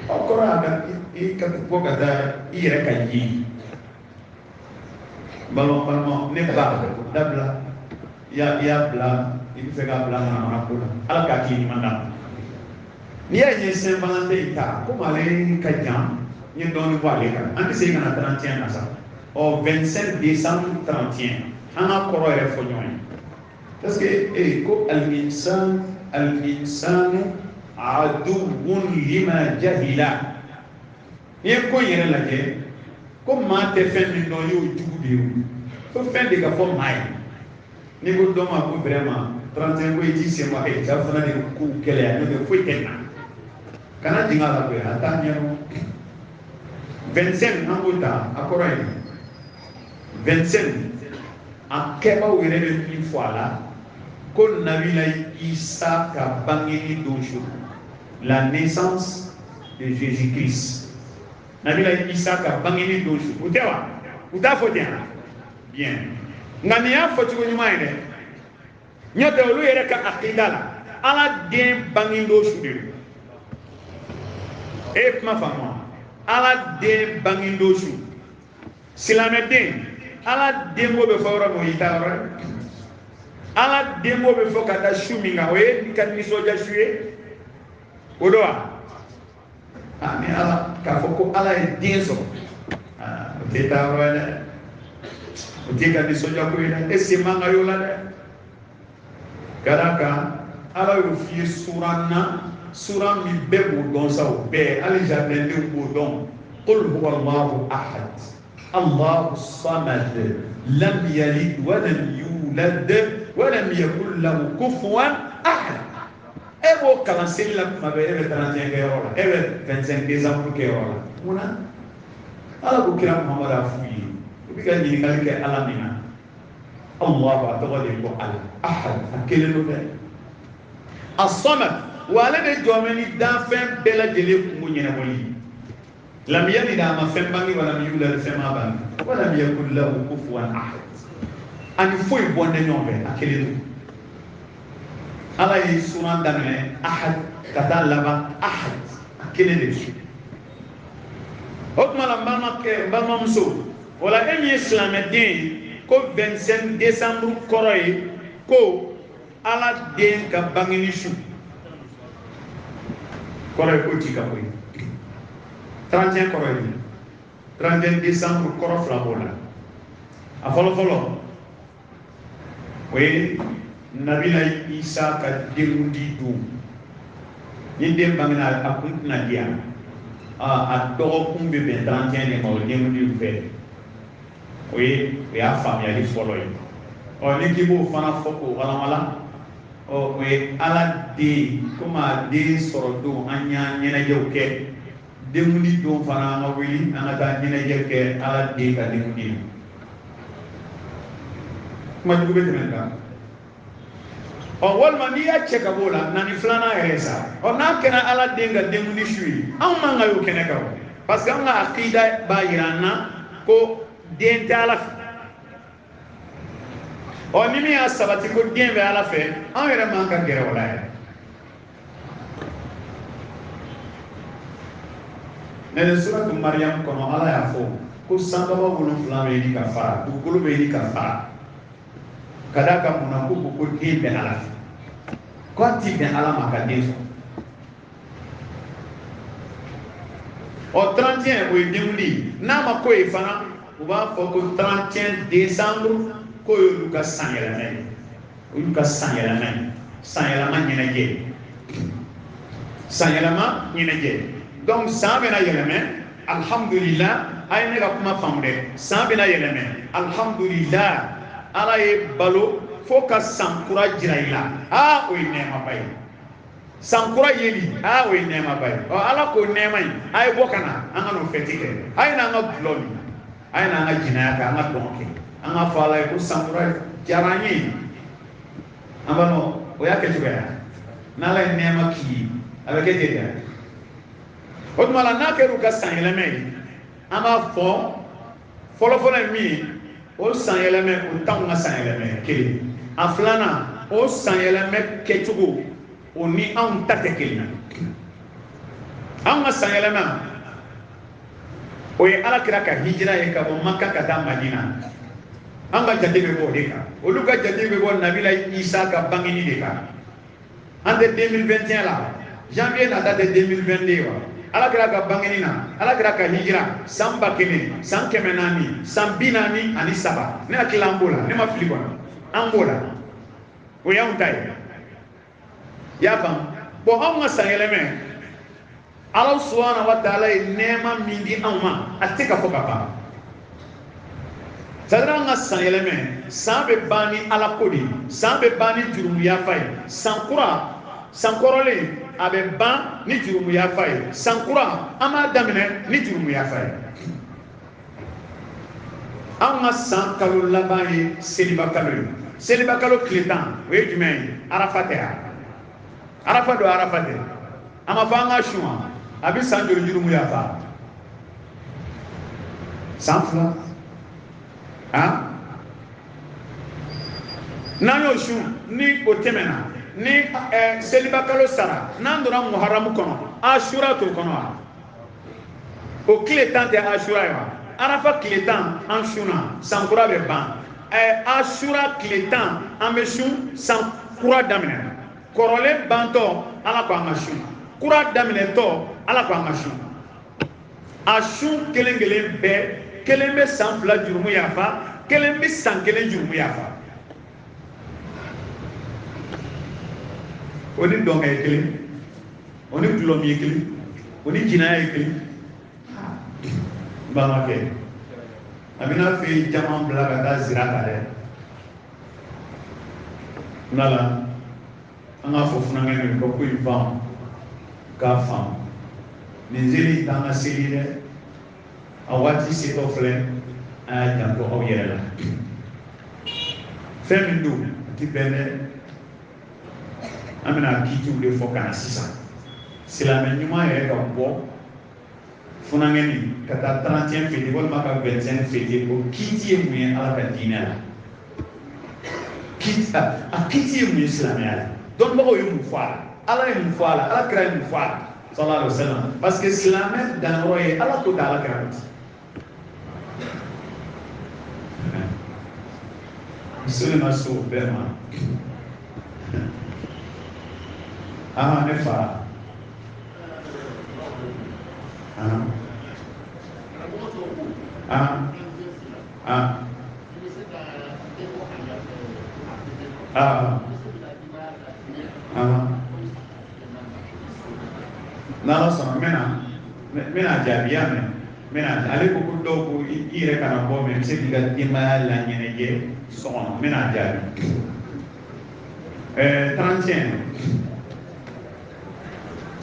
okora aga ka bo kata ire ka yi balon ne ba dabla ya bla ibi fega bla na ko ala ka ki ni manda ni ya ye sen balante ita ko male ka jam ni don wale ka an se ngana 31 na sa au 25 décembre 31 ana koro re fo nyoy parce que ko al insanu aduwwun lima jahila ni ko yere la ke ko ma te fen ni no yo jugu bi ko fen de ka fo mai ni ko do ma ko vraiment 31 ko yi ci ma e ta fana ni ko kele ya ni ko tenna kana dinga la ko ata nyero 25 nanguta akora ni 25 akeba were ni fois là ko nabila Isa ka bangini dojo la naissance de Jésus-Christ nabila Isa ka bangini dojo utewa utafo tena bien ngani ya foti ko nyuma ine nyote olu yere ka akidala ala den bangini dojo de e ma famo ala den bangini dojo silame den ala den go be fawra mo yitara ala den go be fo kata shuminga we kat ni soja shuye odoa ani ala ka fo ko ala e den so deta wala utika ni soja ko ina esi manga yola de karaka ala yo fi sura mi be bo don sa o be ala jardin de bo don qul huwa allah ahad الله الصمد لم يلد ولم يولد ولم يكن له كفوا احد ايو كلام سيلا ما بيري 31 كيرولا ايو 25 ديسمبر كيرولا هنا على بكره محمد افوي بيقال لي قال لك علمنا الله اعتقد يقول احد اكلمه الصمد ولا جومني دافن بلا جلي كوني ولي لم يلد ما فمباني ولم يولد فما بان ولم يكن له كفوا احد ان فوي بونde ñombe akeli ala yi sunan danne ahad kata laba ahad akeli de hokma la mama ke mama muso wala emi islam din ko 25 décembre koroy ko ala den ka bangini shu koroy ko tika koy 31 koroy 31 décembre koro flabola a folo we nabila Isa ka demundi du ni dem bangina akuntna dia a dogo kumbe be 31 ne mo demundi fe we a famia li folo yi o ni kibo fana foko wala o we ala de kuma de sorodo anya nyena jewke demuni do fana ma wili anata dina jekke ala de ka demuni ma dugbe temenda o wal man ya cheka bola nani flana eresa o na kena ala de ga demuni shui am ma ngayo kene ka parce que am nga aqida ba irana ko den tala o mimi asabati ko den be ala fe am yere man ka gere wala ya nele suratu Maryam kono ala ya fo ko sangaba wulu flame ni ka fara du kulu be ni ka fara kada ka muna ko ko ke be ala ko ti be ala ma ka deso o 31 o demuli na ma ko e fana o ba fo ko 31 décembre ko yo ka sanyela men o ka sanyela ma nyina je sanyela ma nyina je donc ça bena yeleme alhamdulillah ay ne ga kuma famde ça bena yeleme alhamdulillah ala e balo foka sankura jiraila o nema bay sankura yeli o nema bay o ala ko nema ay bokana angano fetike ay na nga glory ay na nga jinaya ka nga donke anga fala ko sankura jaranye ambano o yake tuya nala nema ki avecete odumala nakeru ka san yeleme ama folo mi o san yeleme o tan nga san yeleme kele aflana o san yɛlɛmɛ kɛcogo o ni anw ta tɛ kelen anw ka san yɛlɛma o ye alakira ka hijira ye ka bɔ Maka ka taa Madina an ka jate bɛ bɔ o de kan olu ka jate bɛ bɔ Nabila Isa ka bangeni de kan an tɛ 2021 la janvier nata tɛ 2022 wa alakira ka bangeni na alakira ka hijira san 1000 san 400 san 43 ne hakili an b'o la ne ma fili kɔnɔ an b'o la o y'anw ta ye y'a faamu bon anw ka san yɛlɛmɛ Allah subhanahu wa ta'ala ye nɛɛma min di anw ma a tɛ ka fɔ ka ban c'est à dire an ka san yɛlɛmɛ san bɛ ban ni ala ko de ye san bɛ ban ni jurumu yafa ye san kura san kɔrɔlen a bɛ ban ni jurumu yafa ye san kura an b'a daminɛ ni jurumu yafa ye an ka san kalo laban ye seliba kalo ye seliba kalo tile 10 o ye jumɛn ye arafa tɛ wa arafa don arafa tɛ a ma fɔ an ka sun wa a bɛ san joli jurumu yafa san 2 n'an y'o sun ni o tɛmɛna ni seliba kalo sara n'an donna muharamu kɔnɔ asura t'o kɔnɔ wa o tile 10 tɛ asura ye wa arafa tile 10 an sunna san kura bɛ ban asura tile 10 an bɛ sun san kura daminɛ kɔrɔlen bantɔ ala ko an ka sun kura daminɛtɔ ala ko an ka sun a sun kelen kelen bɛɛ kelen bɛ san 2 jurumu yafa kelen bɛ san 1 jurumu yafa o ni dɔnkɛ ye kelen o ni dulɔmi ye kelen o ni jinaya ye kelen n balimakɛ a bɛna fɛ caman bila ka taa zira kan dɛ n la an k'a fɔ funankɛ ko in faamu k'a faamu nin seli t'an ka seli dɛ a waati setɔ filɛ an y'a janto aw yɛrɛ la fɛn min don a ti bɛn dɛ an bɛna kiitiw de fɔ ka na sisan silamɛ ɲuman yɛrɛ ka bɔ funankɛni ka taa 31 fêter walima ka 25 fêter o kiiti ye mun ye ala ka diinɛ la a kiiti ye mun ye silamɛya la dɔnnibagaw ye mun fɔ a la ala ye mun fɔ a la ala kira ye mun fɔ a la sallallahu alaihi wa sallam parce que silamɛ danyɔrɔ ye ala ko ta ala kira ko muso ma se o bɛɛ ma ne fa n'ala sɔnna n bɛna jaabiya mɛn ale ko dɔw ko i yɛrɛ kana bɔ mɛ i bɛ se k'i ka denbaya laɲɛnajɛ so kɔnɔ n bɛna jaabi 31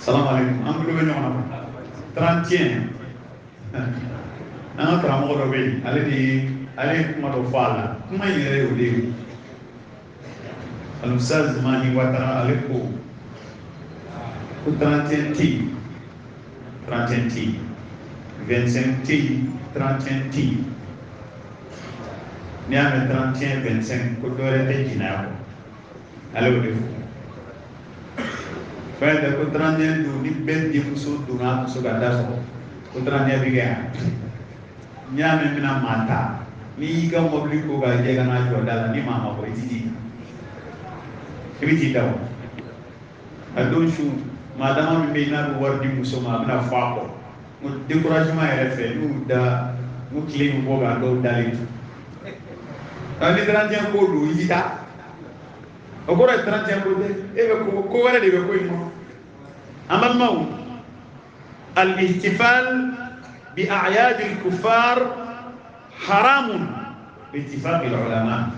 salamu alaikum an tulo bɛ ɲɔgɔn na 31 an ka karamɔgɔ dɔ bɛ yen ale ye kuma dɔ fɔ a la kuma in yɛrɛ y'o de ye alusaz mani watara ale ko 31 tɛ yen 31 tɛ yen 25 tɛ yen 31 tɛ yen n'i y'a mɛn 31 25 ko dɔ wɛrɛ tɛ jɛnɛya kɔ ale y'o de fɔ. Fɛn tɛ ko 31 don ni bɛɛ denmuso donna muso ka da sɔrɔ ko 31 bɛ kɛ yan n'i y'a mɛn bɛna maa ta n'i y'i ka mɔbili ko ka jɛ ka n'a jɔ da la ni maa ma bɔ i ti di i bɛ t'i da o a don su maa dama min bɛ yen n'a bɛ wari di muso ma a bɛna fɔ a kɔ n ko découragement yɛrɛ fɛ n'u da n ko tile min bɔ k'a dɔw dalen to ni 31 ko don i ti taa. O kɔrɔ ye 31 ko tɛ e bɛ ko wɛrɛ de bɛ ko in kɔnɔ an balimaw al-ihtifal bi a'yad al-kuffar haramun bi ittifaq al-ulama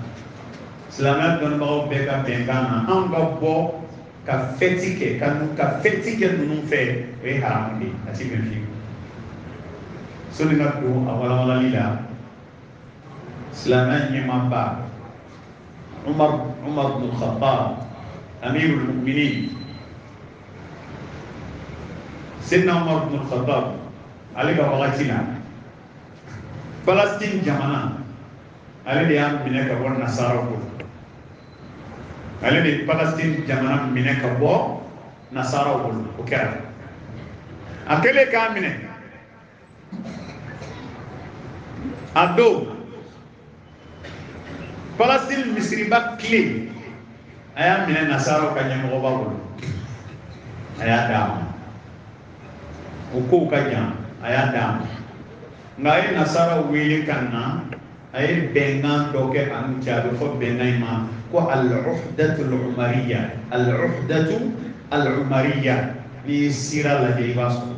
silamɛya dɔnnibagaw bɛɛ ka bɛnkan na anw ka bɔ ka fɛti kɛ ninnu fɛ o ye haramu de ye a ti bɛn fiyewu soni ka don a walawalali la silamɛya ɲɛmaaba عمر بن الخطاب أمير المؤمنين سيدنا عمر بن الخطاب عليك وغتنا فلسطين جمانا عليك يا منك والنصارى ale de Palestine jamana minɛ ka bɔ nasaraw bolo o kɛra a kɛlen k'a minɛ a don Palestine misiriba tile a y'a minɛ nasaraw ka ɲɛmɔgɔba bolo a y'a d'a ma o kow ka jan a y'a d'a ma nka a ye nasaraw wele ka na a ye bɛnkan dɔ kɛ a n'u cɛ a bɛ fɔ bɛnkan in ma ko al-uhdatu al-umariya al-uhdatu al-umariya n'i ye sira lajɛ i b'a sɔrɔ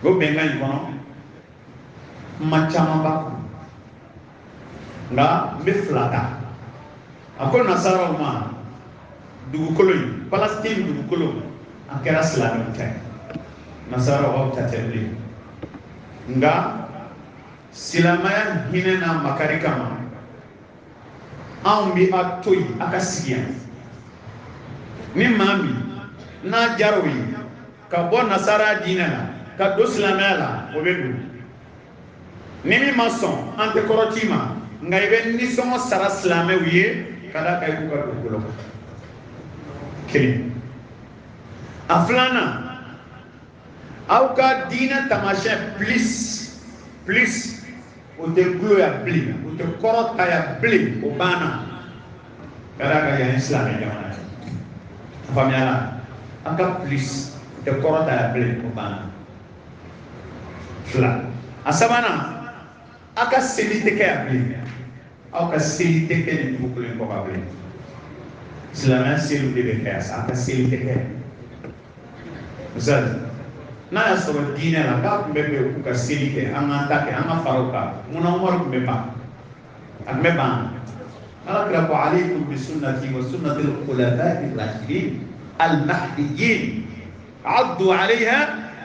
o bɛnkan in kɔnɔ kuma caman b'a kɔnɔ nka n bɛ fila ta a ko nasaraw ma dugukolo in Palestine dugukolo a kɛra silamɛw ta ye nasaraw aw ta tɛ bilen nka silamɛya hinɛ n'a makari kama anw bɛ a to yen a ka sigi yan ni maa min n'a diyara o ye ka bɔ nasara diinɛ la ka don silamɛya la o bɛ don ni min ma sɔn an tɛ kɔrɔt'i ma nka i bɛ nisɔngɔ sara silamɛw ye ka d'a kan i k'u ka dugukolo kelen a filanan aw ka diinɛ taamasiyɛn plus o tɛ gulo ya bilen o tɛ kɔrɔ ta ya bilen o banna ka d'a kan yan ye silamɛ jamana ye a faamuyala a ka plus o tɛ kɔrɔ ta ya bilen o banna fila a sabanan a ka seli tɛ kɛ ya bilen aw ka seli tɛ kɛ nin dugukolo in kɔ ka bilen silamɛya seliw de bɛ kɛ yan sa a ka seli tɛ kɛ misali n'a y'a sɔrɔ diinɛ la k'a tun bɛ bɛn k'u ka seli kɛ an k'an ta kɛ an ka fara o kan munna Umaru tun bɛ ban a tun bɛ ban alakira ko alaykum bi sunnati wa sunnati al-khulafa'i ar-rashidin al-mahdiyyin addu alayha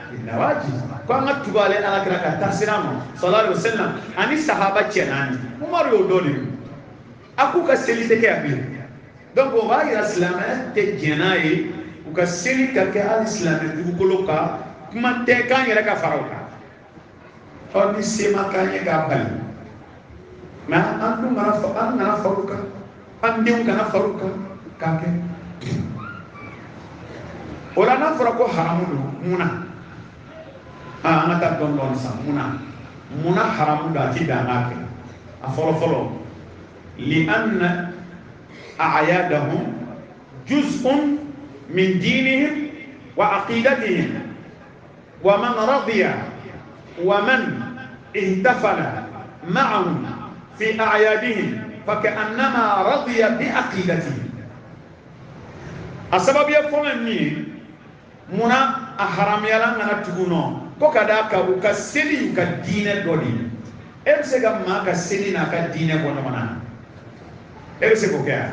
bin-nawajid ko an ka tugu ale alakira ka taasira ma sallallahu alaihi wasallam ani sahaba cɛ naani Umaru y'o dɔ de ye a k'u ka seli tɛ kɛ yan bilen donc o b'a yira silamɛya tɛ jɛn n'a ye u ka seli ka kɛ hali silamɛ dugukolo kan kuma tɛ k'an yɛrɛ ka fara o kan ɔ ni se ma k'an ye k'a bali mɛ an dun kana fara o kan an denw kana fara o kan k'a kɛ o la n'a fɔra ko haramu don munna an ka taa dɔɔni dɔɔni san munna haramu don a ti dan k'a kɛ a fɔlɔ fɔlɔ li anna a'yadahum juz'un min dinihim wa aqidatihim ومن رضي ومن احتفل معهم في أعيادهم فكأنما رضي بعقيدته السبب يفهم مني منا أحرام يلا منا تقولون كوكادا كابوكا سيلي كدين دولي إبسك ما كسيلي ناكا دين بونمنا إبسك كوكا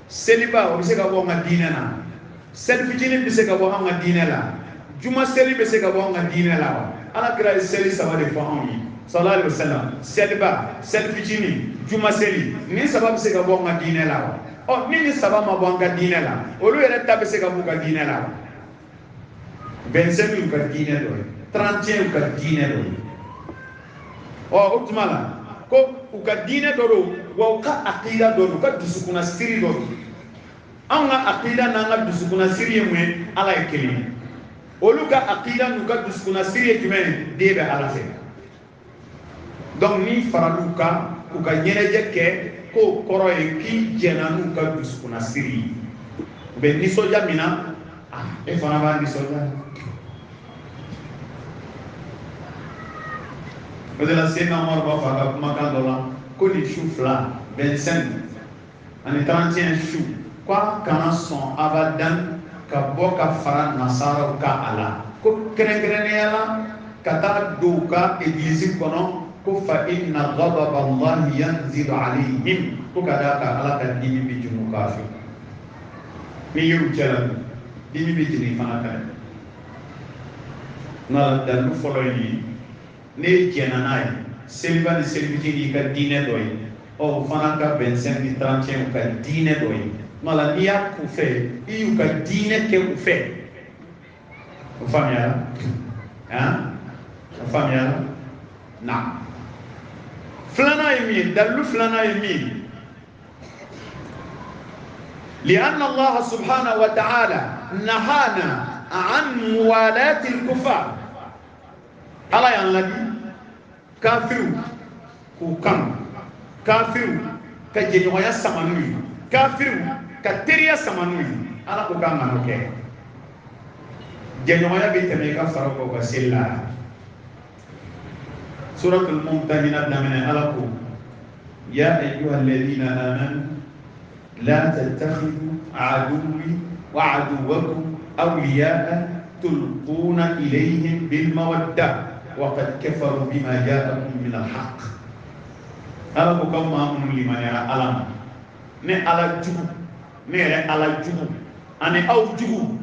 سيلي با إبسك بوما ديننا سيلفيجيني إبسك بوما ديننا juma seli bɛ se ka bɔ an ka diinɛ la wa ala kira ye seli saba de fɔ anw ye sallallahu alaihi wasallam seliba seli fitinin juma seli ni saba bɛ se ka bɔ an ka diinɛ la wa ɔ ni saba ma bɔ an ka diinɛ la olu yɛrɛ ta bɛ se ka b'u ka diinɛ la wa 25 y'u ka diinɛ dɔ ye 31 y'u ka diinɛ dɔ ye ɔ o tuma la ko u ka diinɛ dɔ don wa u ka akida dɔ don u ka dusukunna siri dɔ don anw ka akida n'an ka dusukunna siri ye mun ye ala ye kelen ye olu ka akida n'u ka dusukunna siri ye jumɛn ye den bɛ ala fɛ donc ni faral'u kan u ka ɲɛnajɛ kɛ k'o kɔrɔ ye k'i jɛnna n'u ka dusukunna siri ye u bɛ nisɔndiya min na e fana b'a nisɔndiya o de la Seydina Umaru b'a fɔ a ka kumakan dɔ la ko nin su fila 25 ani 31 su ko a kana sɔn abadan ka bɔ ka fara nasaraw ka a la ko kɛrɛnkɛrɛnnenya la ka taa don u ka egilizi kɔnɔ ko fa inna ghadaba Allahi yanzilu alayhim ko ka d'a kan ala ka dimi bɛ jigin u k'a fɛ ni y'u cɛ la dimi bɛ jigin fana kan nka dalu fɔlɔ ye ne jɛnna n'a ye seliba ni selifitini y'i ka diinɛ dɔ ye ɔ o fana ka 25 ni 31 ka diinɛ dɔ ye mala n'i y'a k'u fɛ i y'u ka diinɛ kɛ u fɛ o faamuyara o faamuyara na filanan ye min ye dalilu filanan ye min ye لأن الله سبحانه وتعالى نهانا عن موالاة الكفار ألا ينلدي كافر كوكام كافر كجنويا سمانوي كافر كتريا سمانوي ألا كوكام منوكي جنويا بيتميكا فرقو بسيلا سورة الممتحنة من ألقوا يا أيها الذين آمنوا لا تتخذوا عدوي وعدوكم أولياء تلقون إليهم بالمودة وقد كفروا بما جاءكم من الحق ألقوا كما أمن لمن يرى ألم ne ala jugu ne yɛrɛ ala jugu ani aw jugu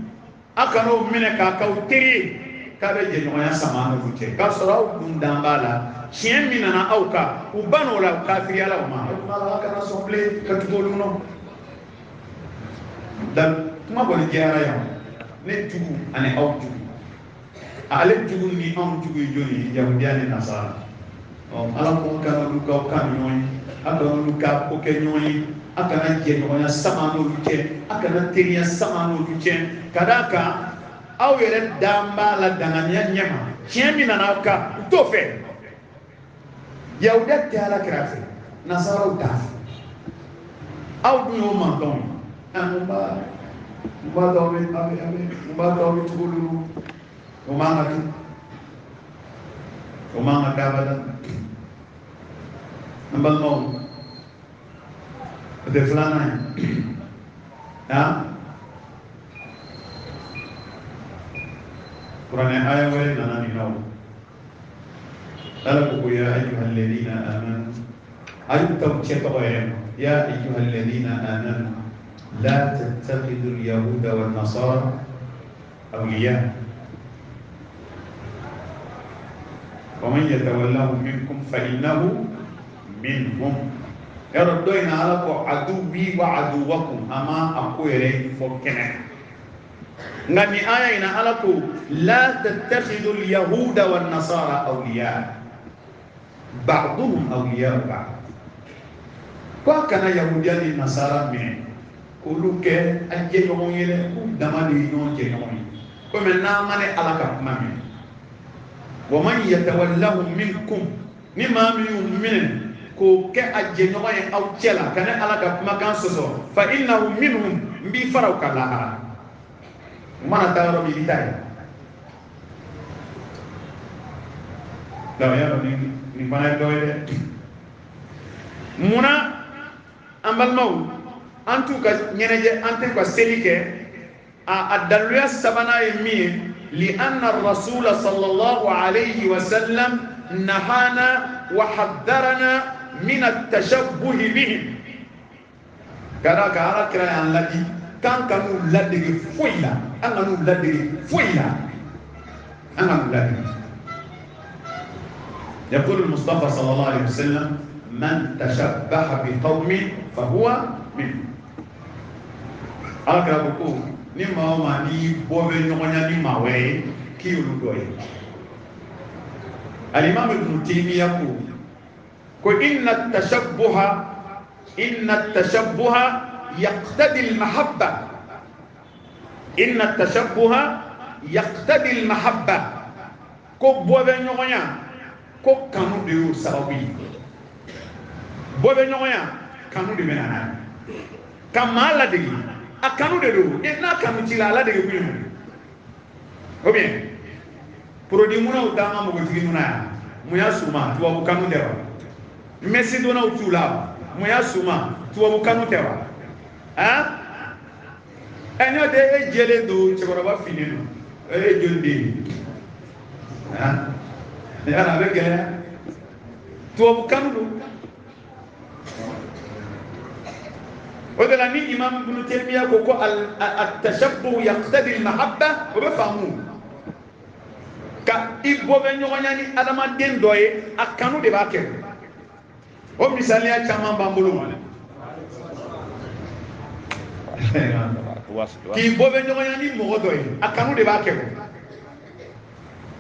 a kan'o minɛ k'a k'aw teri k'a bɛ jɛɲɔgɔnya sama n'olu cɛ k'a sɔrɔ aw dun dan b'a la tiɲɛ min nana aw kan u ban'o la u kafiriya la o ma a kana sɔn bilen ka tugu olu nɔ dan kuma kɔni jɛyara yan ne jugu ani aw jugu ale jugu ni anw jugu ye jɔnni ye yahudiya ni nasara ala ko kana olu k'aw kan ɲɔgɔn ye a kana olu ka ko kɛ ɲɔgɔn ye a kana jɛɲɔgɔnya sama n'olu cɛ a kana teriya sama n'olu cɛ ka d'a kan aw yɛrɛ dan b'a la danganiya ɲɛma tiɲɛ min nana aw kan u t'o fɛ yahudiya tɛ ala kira fɛ nasaraw t'a fɛ aw dun y'o mantɔn ye mun b'a dɔn aw bɛ tugu olu o man ka kɛ o man ka kɛ abada an balimaw o tɛ filanan ye kuranɛ aya wɛrɛ nana nin na o ala ko ya ayyuhal ladina amanu ayu taw cɛ tɔgɔ yɛrɛ ma ya ayyuhal ladina amanu la tattakhidul yahuda wan nasara awliya wa man yatawallahum minkum fa innahu minhum yaro doy na ala ko aduwi wa aduwakum ama ako yɛrɛ fɔ kɛnɛ nga ni aya ina ala ko la tattakhidul yahuda wan nasara awliya ba'duhum awliya ba'd ko kana yahudiya ni nasara minɛ olu kɛ a jɛ ɲɔgɔn ye dɛ k'u dama de ye ɲɔgɔn jɛ ɲɔgɔn ye komi n'a ma ne ala ka kuma minɛ wa man yatawallahum minkum ni maa min y'u minɛ k'o kɛ a jɛ ɲɔgɔn ye aw cɛ la ka ne ala ka kumakan sɔsɔ fa innahu minhum n b'i fara u ka lahara u mana taa yɔrɔ min i bɛ taa yen donc y'a dɔn nin fana ye dɔ ye dɛ munna an balimaw an t'u ka ɲɛnajɛ an t'u ka seli kɛ a daluya sabanan ye min ye لأن الرسول صلى الله عليه وسلم نهانا وحذرنا من التشبه بهم كذا كذا كذا عن الذي كان كانوا لديه فويلا أنا لديه فويلا أنا لديه يقول المصطفى صلى الله عليه وسلم من تشبه بقوم فهو منهم أقرأ بقول ni maa ma ni bɔ bɛ ɲɔgɔnya ni maa wɛrɛ ye k'i y'olu dɔ ye alimami Ibn Taymiya ko inna tashabbuha yaqtadi al-mahabba inna tashabbuha yaqtadi al-mahabba ko bɔ bɛ ɲɔgɔnya ko kanu de y'o sababu ye bɔ bɛ ɲɔgɔnya kanu de bɛ na n'a ye ka maa ladege a kanu de do n'a kanu ci la ala dege kun ye o bien produit munnaw d'an ka npogotigi munna yan mun y'a suma tubabu kanu tɛ wa mesi donnaw t'u la mun y'a suma tubabu kanu tɛ wa n'o tɛ e jɛlen don cɛkɔrɔba finnen don e joli den ye yala a bɛ gɛlɛya tubabu kanu don. ودلني إمام ابن تيمية كوكو التشبه يقتضي المحبة وبفهمه كإبو بنيوغاني أدم الدين دوي أكانو دي باكر ومثالي أكامان بامبولو كإبو بنيوغاني مغو دوي أكانو دي باكر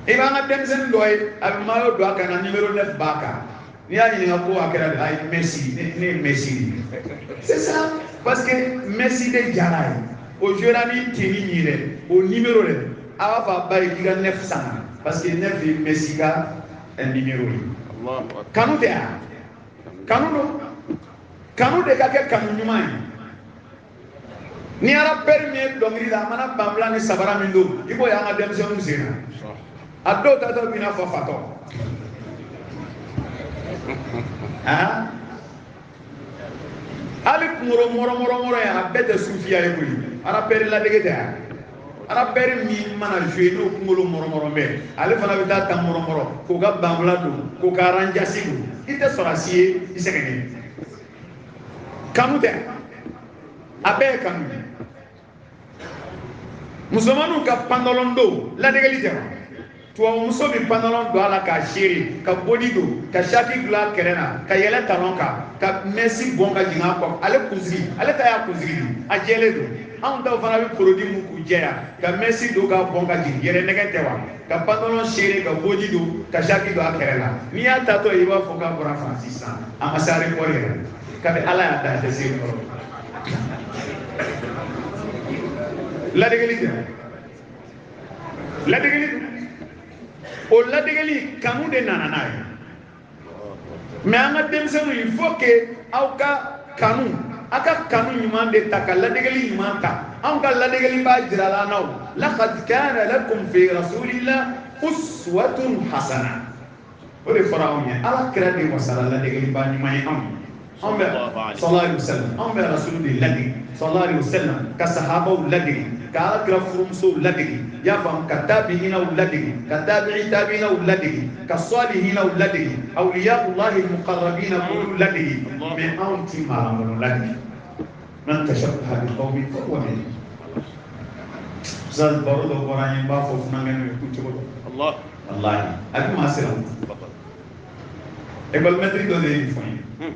إبانا دمزن دوي أبمالو دواكا نميرو نف باكا ni y'a ɲininka ko a kɛra de a ye Messi ne ye Messi de c'est ça parce que Messi de diyara ye o jouera ni tenue min ye dɛ o numéro dɛ a b'a fɔ a ba ye k'i ka 9 san parce que 9 ye Messi ka numéro ye kanu tɛ a kanu don kanu de ka kɛ kanu ɲuman ye ni rapper min ye dɔnkili da a mana banfula ni sabara min don i b'o y'an ka denmisɛnninw sen na a dɔw tatɔ b'i n'a fɔ fatɔ hali kunkolo mɔrɔmɔrɔmɔrɔ ye a bɛɛ tɛ sufiya ye koyi rapper ladege tɛ a rapper min mana jouer n'o kunkolo mɔrɔmɔrɔ bɛ ale fana bɛ taa ta mɔrɔmɔrɔ k'o ka banfula don k'o ka aranjasi don i tɛ sɔrɔ a si ye i sɛgɛnnen kanu tɛ a bɛɛ ye kanu ye musomaninw ka pantalon don ladegeli tɛ wa tubabu muso bɛ pantalon don a la k'a seere ka bodi don ka shati dilan a kɛrɛ na ka yɛlɛ talon kan ka mɛsi bɔn ka jigin a kɔ ale kunsigi ale ta y'a kunsigi de a jɛlen don anw taw fana bɛ produit mun k'u jɛya ka mɛsi don k'a bɔn ka jigin yɛrɛ nɛgɛ tɛ wa ka pantalon seere ka bodi don ka shati don a kɛrɛ la n'i y'a tatɔ ye i b'a fɔ k'a bɔra Faransi sisan a ma se aéroport yɛrɛ kabi ala y'a da a tɛ se yɔrɔ ladegeli tɛ ladegeli o ladegeli kanu de nana n'a ye mais an ka denmisɛnninw il faut que aw ka kanu aw ka kanu ɲuman de ta ka ladegeli ɲuman ta anw ka ladegeli b'a jira la n'aw laqad kana lakum fi rasulillah uswatun hasana o de fɔra anw ye ala kira de wasala ladegeli ba ɲuman ye anw bɛ sallallahu alaihi wasallam anw bɛ rasulu de ladege sallallahu alaihi wasallam ka sahabaw ladege ka alakira furumusow ladege i y'a faamu ka tabi'inaw ladege ka tabi'i tabi'inaw ladege ka salihinaw ladege awliyaullahi muqarrabina k'olu ladege mais anw ti maalankolon ladege man tashabbaha biqawmin fahuwa minhum ustaz baro dɔ bɔra an ye n b'a fɔ funanŋɛninw ye k'u cogo dɔn wallahi a bɛ maa siran école maître dɔ de ye nin fɔ n ye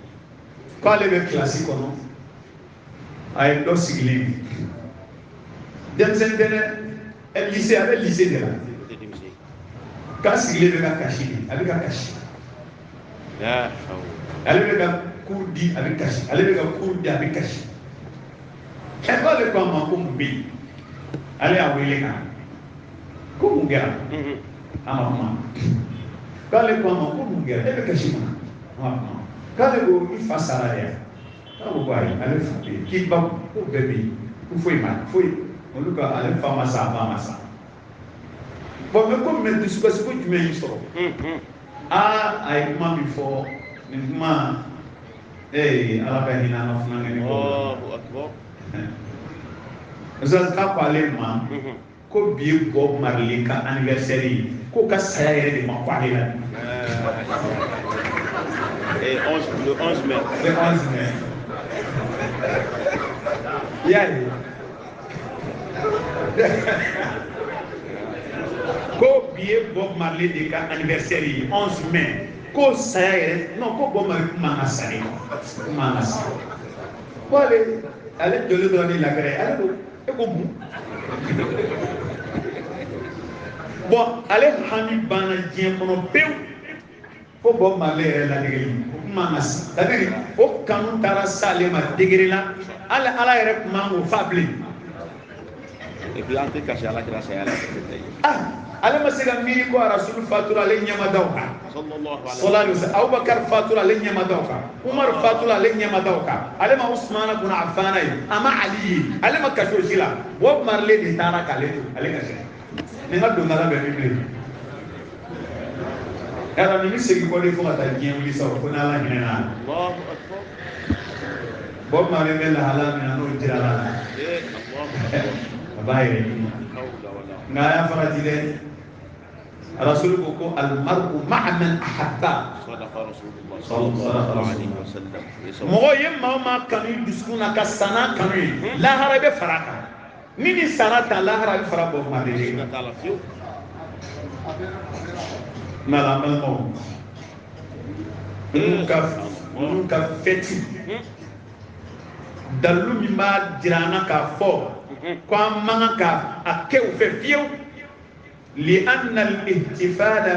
k'ale bɛ kilasi kɔnɔ a ye dɔ sigilen ye denmisɛnnin tɛ dɛ lycée a bɛ lycée de la k'a sigilen bɛ ka kasi de a bɛ ka kasi ale bɛ ka cours di a bɛ kasi ale bɛ ka cours di a bɛ kasi k'ale ko a ma ko mun bɛ yen ale y'a wele ka na ko mun kɛra a ma kuma k'ale ko a ma ko mun kɛra e bɛ kasi mun na a ma kuma k'ale ko i fa sara de k'a ko ayi ale fa bɛ yen k'i ba ko bɛɛ bɛ yen ko foyi ma foyi olu ka ale fa ma sa a ba ma sa bon mais comme mɛ dusukasi ko jumɛn y'i sɔrɔ a ye kuma min fɔ nin kuma ala ka hinɛ an ka funanŋɛnin ko Ustaz k'a ko ale ma ko bi ye Bob Marley ka anniversaire ye ko ka saya yɛrɛ de ma ko ale la le 11 mai. Le 11 mai. Il y a ko bi ye Bob Marley de ka anniversaire ye 11 mai ko saya yɛrɛ non ko Bob Marley kuma ka sa de kuma ka sa ko ale jɔlen dɔrɔn ni lagɛrɛ ale ko e ko mun bon ale hami banna diɲɛ kɔnɔ pewu ko Bob Marley yɛrɛ ladegeli o kuma ka sa c'est-à-dire o kanu taara s'ale ma degré la ala yɛrɛ kuma k'o fa bilen et puis an tɛ kasi ala kira saya la ale ma se ka miiri ko Rasul fatura ale ɲɛma daw kan sallallahu alaihi wasallam Abubakar fatura ale ɲɛma daw kan Umar fatura ale ɲɛma daw kan ale ma Usmana kun Affan ye a ma Ali ye ale ma kasi o si la Bob Marley de taara k'ale to ale kasi nin ka dondala bɛ min bilen yàrá ni mi segin kɔli fo ka taa diɲɛ wuli sa ko n'ala hinɛ na Bob Marley bɛ lahala min na n'o dira la a b'a yɛrɛ ɲini nka a y'a farati dɛ Rasul ko ko almaru ma'a man ahabba mɔgɔ ye maa o maa kanu i dusukun na ka sanna kanu ye lahara i bɛ fara a kan ni nin sanna ta lahara i bɛ fara Bob Marley kan n'ala an balimaw ninnu ka fɛti dalilu min b'a jira an na k'a fɔ ko an man kan k'a kɛ u fɛ fiyewu li anna al-ihtifala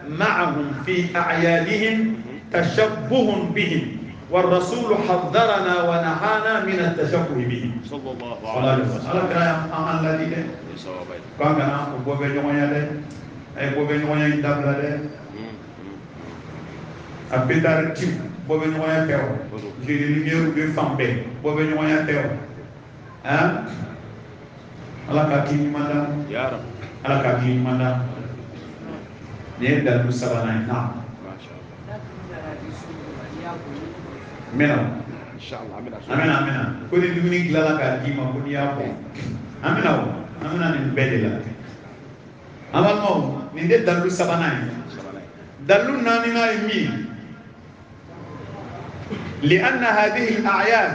ma'ahum fi a'yadihim tashabbuhun bihim والرسول حذرنا ونهانا من التشبه بهم صلى الله عليه وسلم ala kira an ladi de kan kana o bobe ɲɔgɔnya dɛ ay bobe ɲɔgɔnya in dabila dɛ a bedar tim bobe ɲɔgɔnya tɛ o jeli lumière be fan bɛɛ bobe ɲɔgɔnya tɛ o hein ala ka k'i ɲuman da ya rab ala ka k'i ɲuman da ni ye dalu sabanan ye na mena inshallah amina ko ni dumuni dilala ka di ma ko ni y'a bɔ amina nin bɛɛ de la amalimaw nin de dalu sabanan ye dalu naaninan ye min لأن هذه الأعياد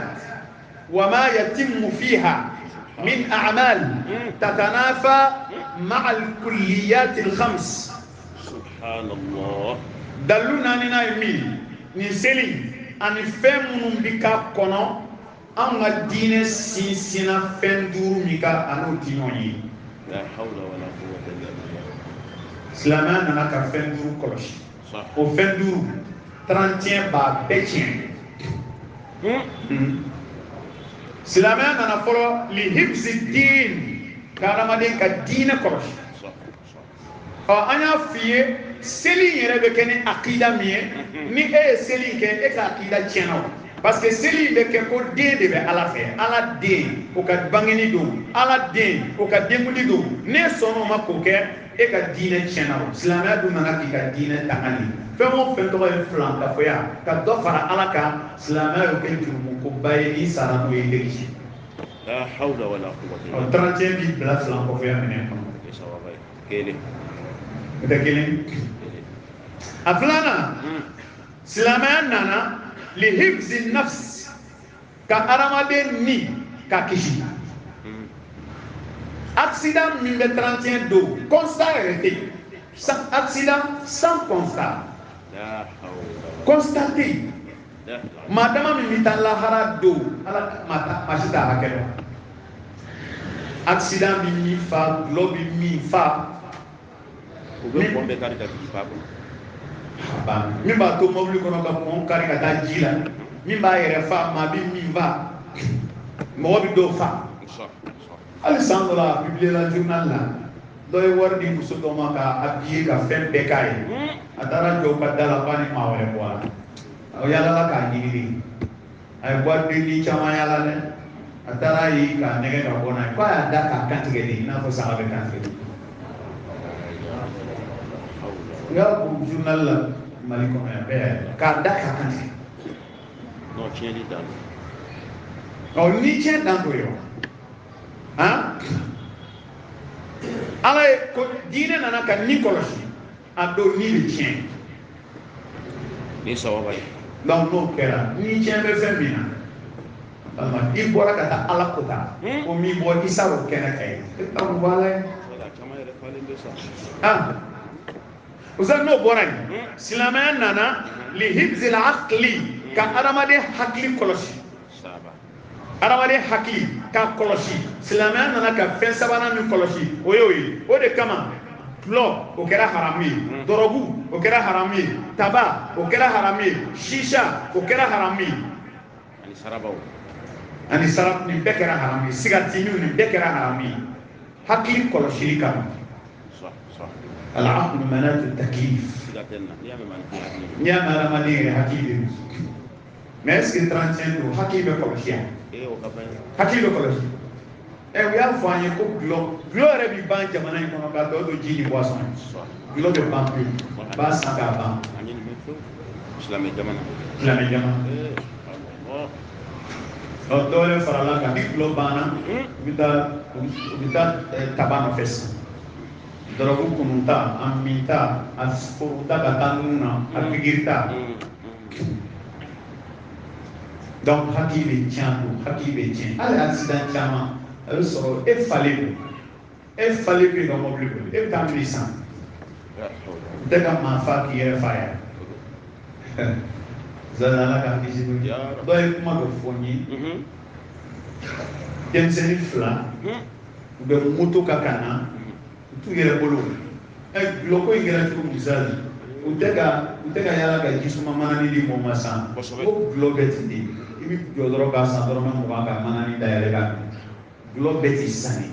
وما يتم فيها من أعمال تتنافى مع الكليات الخمس سبحان الله دلونا نينا يمين نسلي أن فهم بك كنا أن الدين سينسينا فندور ميكا أنو دينوني لا حول ولا قوة إلا بالله سلامان أنا كفندور كلش صح وفندور 31 با بيتين سلامان أنا فلو لحفظ الدين كارمادين كدين كلش أنا في سلي يربكني عقيدة مية ni e seli ke e ka akida tiena parce que seli be ke ko de be ala fe ala de o ka bangeni do ala de o ka demudi do ne sono ma ko ke e ka dine tiena islamia do nana ki ka dine tangani fe mo fe to e flan ka foya ka do fara ala ka islamia o ke tumu ko bayni sara do e deki لا حول ولا قوة إلا o 31 bi bla flan ko foya menen ko بالله كيلي de kelen aflana silamaya nana lihifzi nafs ka aramaden ni ka kisi accident min bɛ 31 do constat yɛrɛ tɛ yen accident sans constat constaté madama min bɛ taa lahara do ala masi t'a hakɛ dɔn accident bɛ min fa gulɔ bɛ min fa u bɛ kɔn bɛɛ kari ka jigin ba kɔnɔ min b'a to mobili kɔnɔ ka kɔn kari ka taa ji la min b'a yɛrɛ fa maa bɛ min fa mɔgɔ bɛ dɔw fa hali san dɔ la a publiera journal la dɔ ye wari di muso dɔ ma ka habiller ka fɛn bɛɛ k'a ye a taara jɔ ka da la k'a ni maa wɛrɛ bɔ a la o yaalala k'a ɲini de a ye boîte de nuit caman yaala dɛ a taara ye k'a nɛgɛ ka bɔ n'a ye k'a y'a da k'a kantigɛ de i n'a fɔ saga bɛ kantigɛ n y'a ko journal la Mali kɔnɔ yan bɛɛ k'a da k'a kantigɛ non tiɲɛni dan don ɔ ni tiɲɛ dan don ye wa han ala ye ko diinɛ nana ka ni kɔlɔsi a don ni bɛ tiɲɛ ni sababa ye donc n'o kɛra ni tiɲɛ bɛ fɛn min na walima i bɔra ka taa ala kota ko min bɔ i sara o kɛnɛ ka ye e ka mun b'a la ye caman yɛrɛ falen bɛ sa ah usa n'o bɔra yen silamɛya nana lihibzil aqli ka adamaden hakili kɔlɔsi adamaden hakili k'a kɔlɔsi silamɛya nana ka fɛn sabanan min kɔlɔsi o y'o ye o de kama dulɔ o kɛra haramu ye dɔrɔgu o kɛra haramu ye taba o kɛra haramu ye shisha o kɛra haramu ye ani sarabaw ani sara nin bɛɛ kɛra haramu ye sigatiniw nin bɛɛ kɛra haramu ye hakili kɔlɔsili kama العقل مناط التكليف نعم هذا مدير حكيم mais est-ce que 35 do hakibe kɔlɔsi hakibe kɔlɔsi ɛ u y'a fɔ an ye ko gulɔ yɛrɛ bi ban jamana in kɔnɔ k'a tɔ to ji ni boisson gulɔ bɛ ban pewu b'a san k'a ban silamɛ jamana ɔ dɔw yɛrɛ farala kan ni gulɔ banna u bɛ taa taba nɔfɛ sisan dɔrɔgu kunuta a minta a foruta ka taa nun na a pikirita donc hakili bɛ tiɲɛ don hakili bɛ tiɲɛ hali accident caman a bɛ sɔrɔ e falen bɛ ka mobili boli e bɛ taa min san n tɛ ka maa fa k'i yɛrɛ fa yan zanala ka kisi dɔ ye kuma dɔ fɔ n ye denmisɛnnin fila u bɛ moto ka kan na tu yɛrɛ bolo ɛ gulɔko in kɛra cogo misali utega yala ka jisuma manani di mo masan ko globeti di ibi jodoro ka san doro mo ka manani da yale ka globeti sani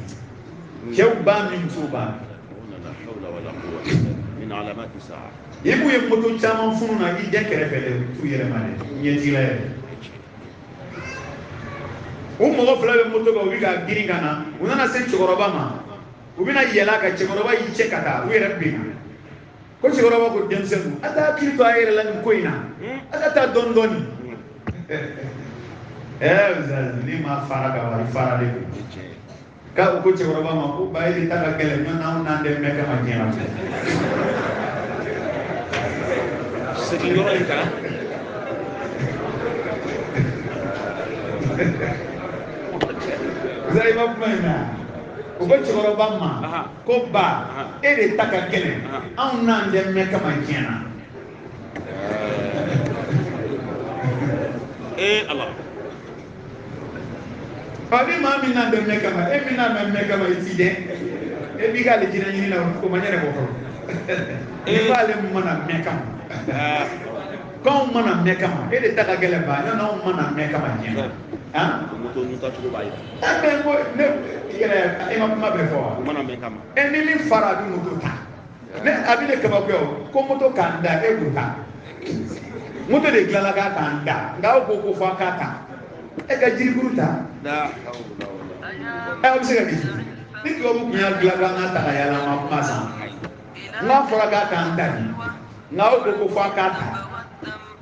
kew ba min tuba la hawla wala quwwata min alamat sa'a ibu ye moto chama fununa i de kerefele tu yere mane nyeti la o mo fla be moto ko wi ka girin kana unana se chokoroba ma ubina yela ka chokoroba yi chekata wi rabbi ko chokoroba ko demsenu ata kirito ayere lan ko ina ata ta dondoni ni ma fara ka wa fara de ka ko chokoroba ma ko bayi ta ka gele nyona unande meka ma jena seguidora ka zai ma mana o ko chokoroba ma ko ba ere ta ka gele an nan de meka ma jena Allah Abi ma min nan de meka ma min nan meka ma itide bi ga le jina ni na ko ma nyere ko ba le mana meka quand mana meka ma ere ta ka gele ba na mana meka ma jena moto nuta tugo bayi mais mo ne yere ma be fo mana meka ma ni fara du moto ta ne abi le kaba ko moto kanda e buta moto de glala ka kanda nga ko fa ka ta e ga jiri buruta la hawla wala o se ga ni ko bu nya glala na ta ya la ma masa nga fara ka kanda ni nga ko fa ka ta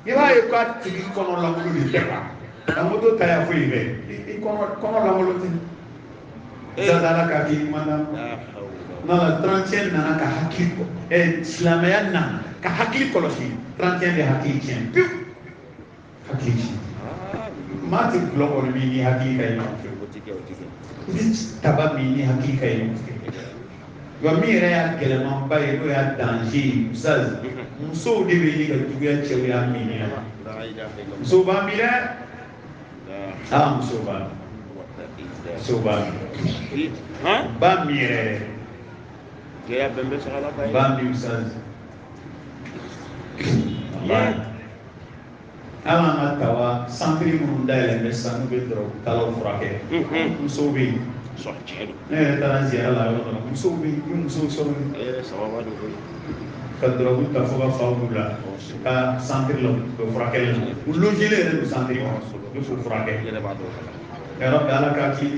iba e ko tigi kono la mo ni tepa la moto ta ya fo ibe kono la mo lo tin zadala ka ki mana na la 30 na ka hakiko islamaya na ka hakili kolosi 30 de hakili chen piu hakili mati global mi ni hakili kay no taba mi ni hakili kay no yo mi re ya gelema bay do ya danger saz muso de be ni ka duya chewe ya mi ni so ba mi re muso ba ba mi re ya bembe sala bay ba mi saz ala ma tawa santri mun dale me sanu be dro talo furake muso be so chelo ne ta ziyara la yo muso be muso so sawaba do ka dro bu ta foga faula ka santri lo do furake lo jile re santri do furake yele ba do ya rabbi ala ka ki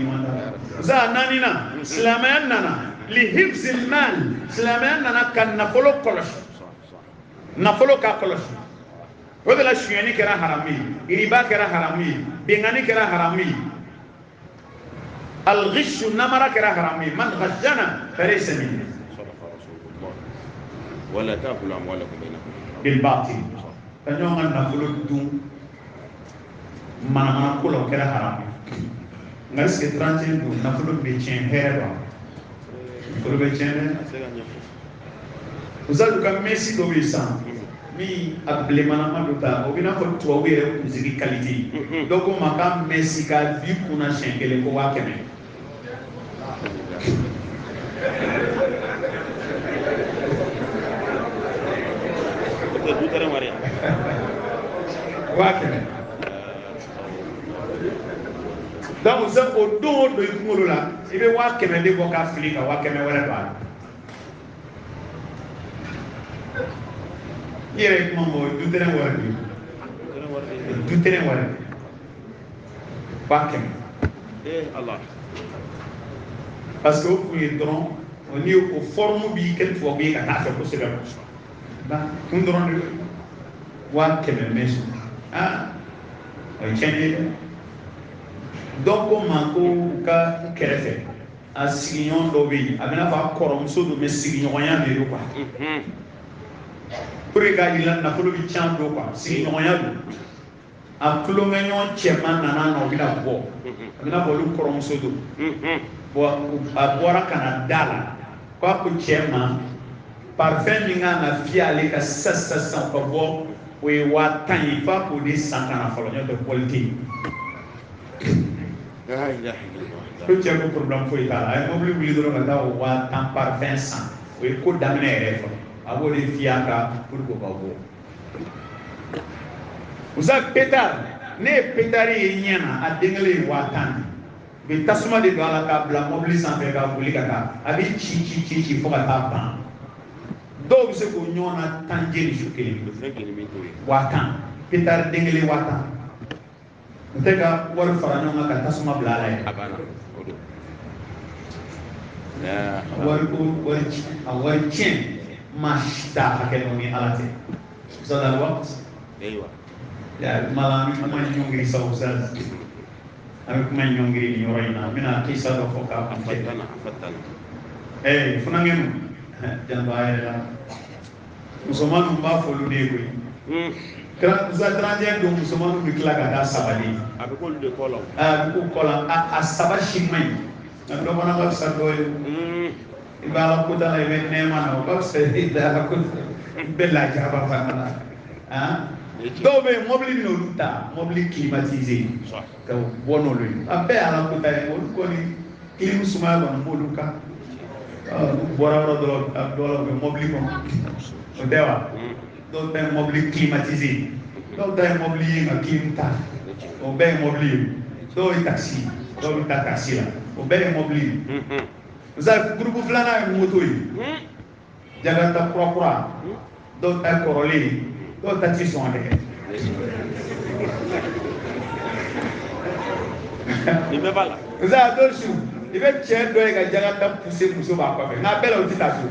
manda za nanina islamayan nana li hifzil mal islamayan nana kan nafolo kolosh nafolo ka kolosh wala la shiyani kera harami riba kera harami bengani kera harami al-ghish namara kera harami man ghashana falaysa minni sadaqa rasulullah wala ta'kulu amwalakum bainakum bil batil tanyo man nafolo dum mana kula kera harami ngaske 30 dum nafolo be chen hera ko be chen uzal ka messi do wisan mi ablemana maduta obina ko to were musique qualité donc maka messi ka vi kuna shenkele ko wakeme ko du tere mari wakeme donc ça o do ikumulo la ibe wakeme de ko ka flika wakeme wala do yere mambo du tere warbi bakem Allah parce que vous pouvez donc on est au forme bi quel fois bi ka ta ko sebe ba kun dron wa keme mesu o chene donc ko ka kerefe a signon do bi amena fa korom so do me signon ya de quoi pour que il na folo bi chan do quoi signon ya do a kulonganyo chema nana no bila bo amena bolu korom so do bo abora kana dala kwa ku chema parfum minga na fiale ka sassa ko bo we wa tan fa ko di sakana folo nyo de quality la ilaha illallah ko che ko problem fo ita ay mo bli wuli do ngata wa tan parfum san we ko damne re fo abo de fiaka pour ko babo usa petar ne petari nyana a dengale watan be tasuma de do ala ka bla mobile sans faire ka boli kaka abi chi fo ka ta ban do se ko nyona tangeli shukeli watan petar dengale watan nteka war fara nyona ka tasuma bla ala abana war chen mashta hakeno ni alate zada waqt ايوه ya malami kuma nyongri sausaz ami kuma nyongri ni yorina mina kisa do foka afatana funangenu jambaaya musomanu ba folu de koy za tranje do musomanu bi kila ka da sabali abi ko de kolon ko kola a sabashi mai ndo bana ba sado ibala ko dala be nema no ba se da ko bella jaba fana dɔw bɛ yen mobili bɛ n'olu ta mobili climatisé ka bɔ n'olu ye a bɛɛ ala ko ta ye olu kɔni clim sumaya kɔni b'olu kan n'u bɔra yɔrɔ dɔ la u bɛ mobili kɔnɔ o tɛ wa dɔw ta ye mobili climatisé dɔw ta ye mobili ye ka clim ta o bɛɛ ye mobili ye dɔw ye taxi dɔw bɛ taa taxi la o bɛɛ ye mobili ye sisan groupe filanan ye moto ye jakarta kura kura dɔw ta ye kɔrɔlen ye dɔw ta ti sɔn dɛ ni bɛ b'a la nsa dɔ su i bɛ cɛ dɔ ye ka jakarta poussé muso b'a kɔfɛ nka bɛɛ la o ti taa so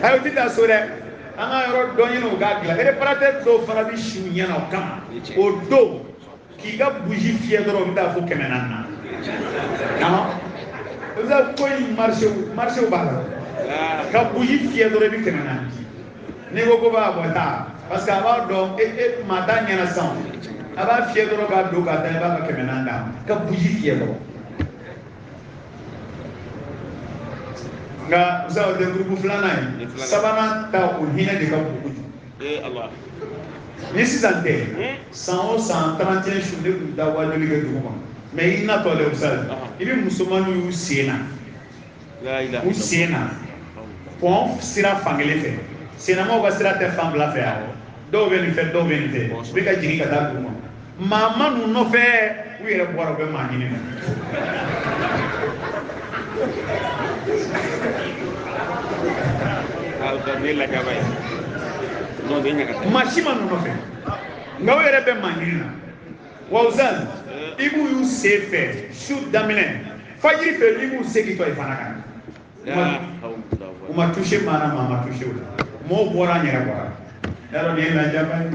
ayi o ti taa so dɛ an ka yɔrɔ dɔ ɲini o k'a dilan réparateur dɔw fana bɛ si u ɲɛna o kama o don k'i ka bougie fiyɛ dɔrɔn o bɛ taa fo 400 nsa ko in marché b'a la ka bougie fiyɛ dɔrɔn i bɛ 400 n'i ko ko b'a bɔ taa parce que a b'a dɔn e maa t'a ɲɛna sisan a b'a fiyɛ dɔrɔn k'a don k'a ta i b'a ka 400 d'a ma ka bougie fiyɛ dɔrɔn nka musa o tɛ groupe filanan ye sabanan ta o hinɛ de ka bon kojugu ni sisan tɛ san o san 31 su ne tun bɛ taa wajuli kɛ dugu kɔnɔ mɛ i natɔ dɛ musa i bɛ musomaninw y'u sen na u sen na pɔn sira fankelen fɛ sennamaw ka sira tɛ fan fila fɛ yan dɔw bɛ nin fɛ dɔw bɛ nin fɛ u bɛ ka jigin ka taa dugu kɔnɔ maa ma n'u nɔfɛ u yɛrɛ bɔra u bɛ maa ɲini na maa si ma n'u nɔfɛ nka u yɛrɛ bɛ maa ɲini na wa uzali i b'u y'u sen fɛ su daminɛ fajiri fɛ i b'u se k'i tɔ i fana kan u ma touché maa na maa ma touché o la mɔɔw bɔra an yɛrɛ bɔra yarɔ nin ye lajaba ye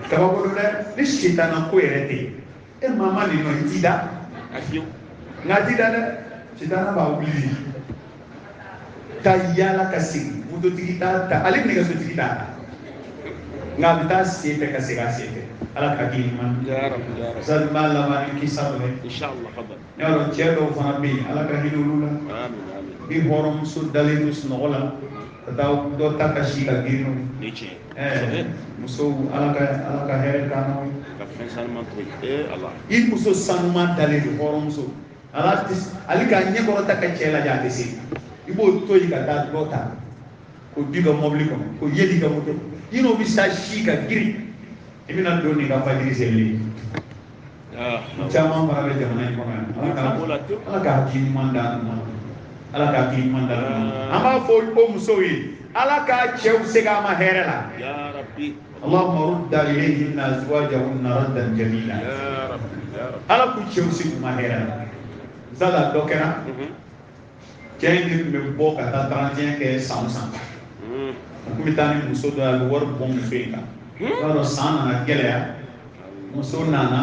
kabako don dɛ ni sitana ko yɛrɛ tɛ yen e maa ma nin nɔ i t'i da nka a t'i da dɛ sitana b'a wuli ka yaala ka segin mototigi t'a ta ale nɛgɛsotigi t'a ta nka a bɛ taa sen fɛ ka segin a sen fɛ ala ka k'i ɲuman sani n b'a laban ni kisa dɔ ye yarɔ cɛ dɔw fana bɛ yen ala ka hinɛ olu la ni hɔrɔnmuso dalen don sunɔgɔ la ka taa dɔ ta ka si ka girin n'o ye musow ala ka hɛrɛ k'an n'aw ye i muso sanuman dalen don hɔrɔnmuso ale ka ɲɛkɔrɔta ka cɛ lajɛ a tɛ se i b'o to yen ka taa dɔ ta k'o di ka mɔbili kɔnɔ k'o yeli ka moto i n'o bɛ sa si ka girin i bɛna don nin ka fajiri selilen caman fana bɛ jamana in kɔnɔ yan ala ka hakili ɲuman d'an ma ala ka hakili ɲuman d'an ma an b'a fɔ o musow ye ala ka cɛw segin a ma hɛrɛ la Allahumma rudda ilayhinna azwajahunna raddan jamila ala k'u cɛw segin u ma hɛrɛ la zala dɔ kɛra cɛ in de tun bɛ bɔ ka taa 31 kɛ san o san a tun bɛ taa ni muso dɔ ye a bɛ wari bɔ muso in kan o b'a dɔn san nana gɛlɛya muso nana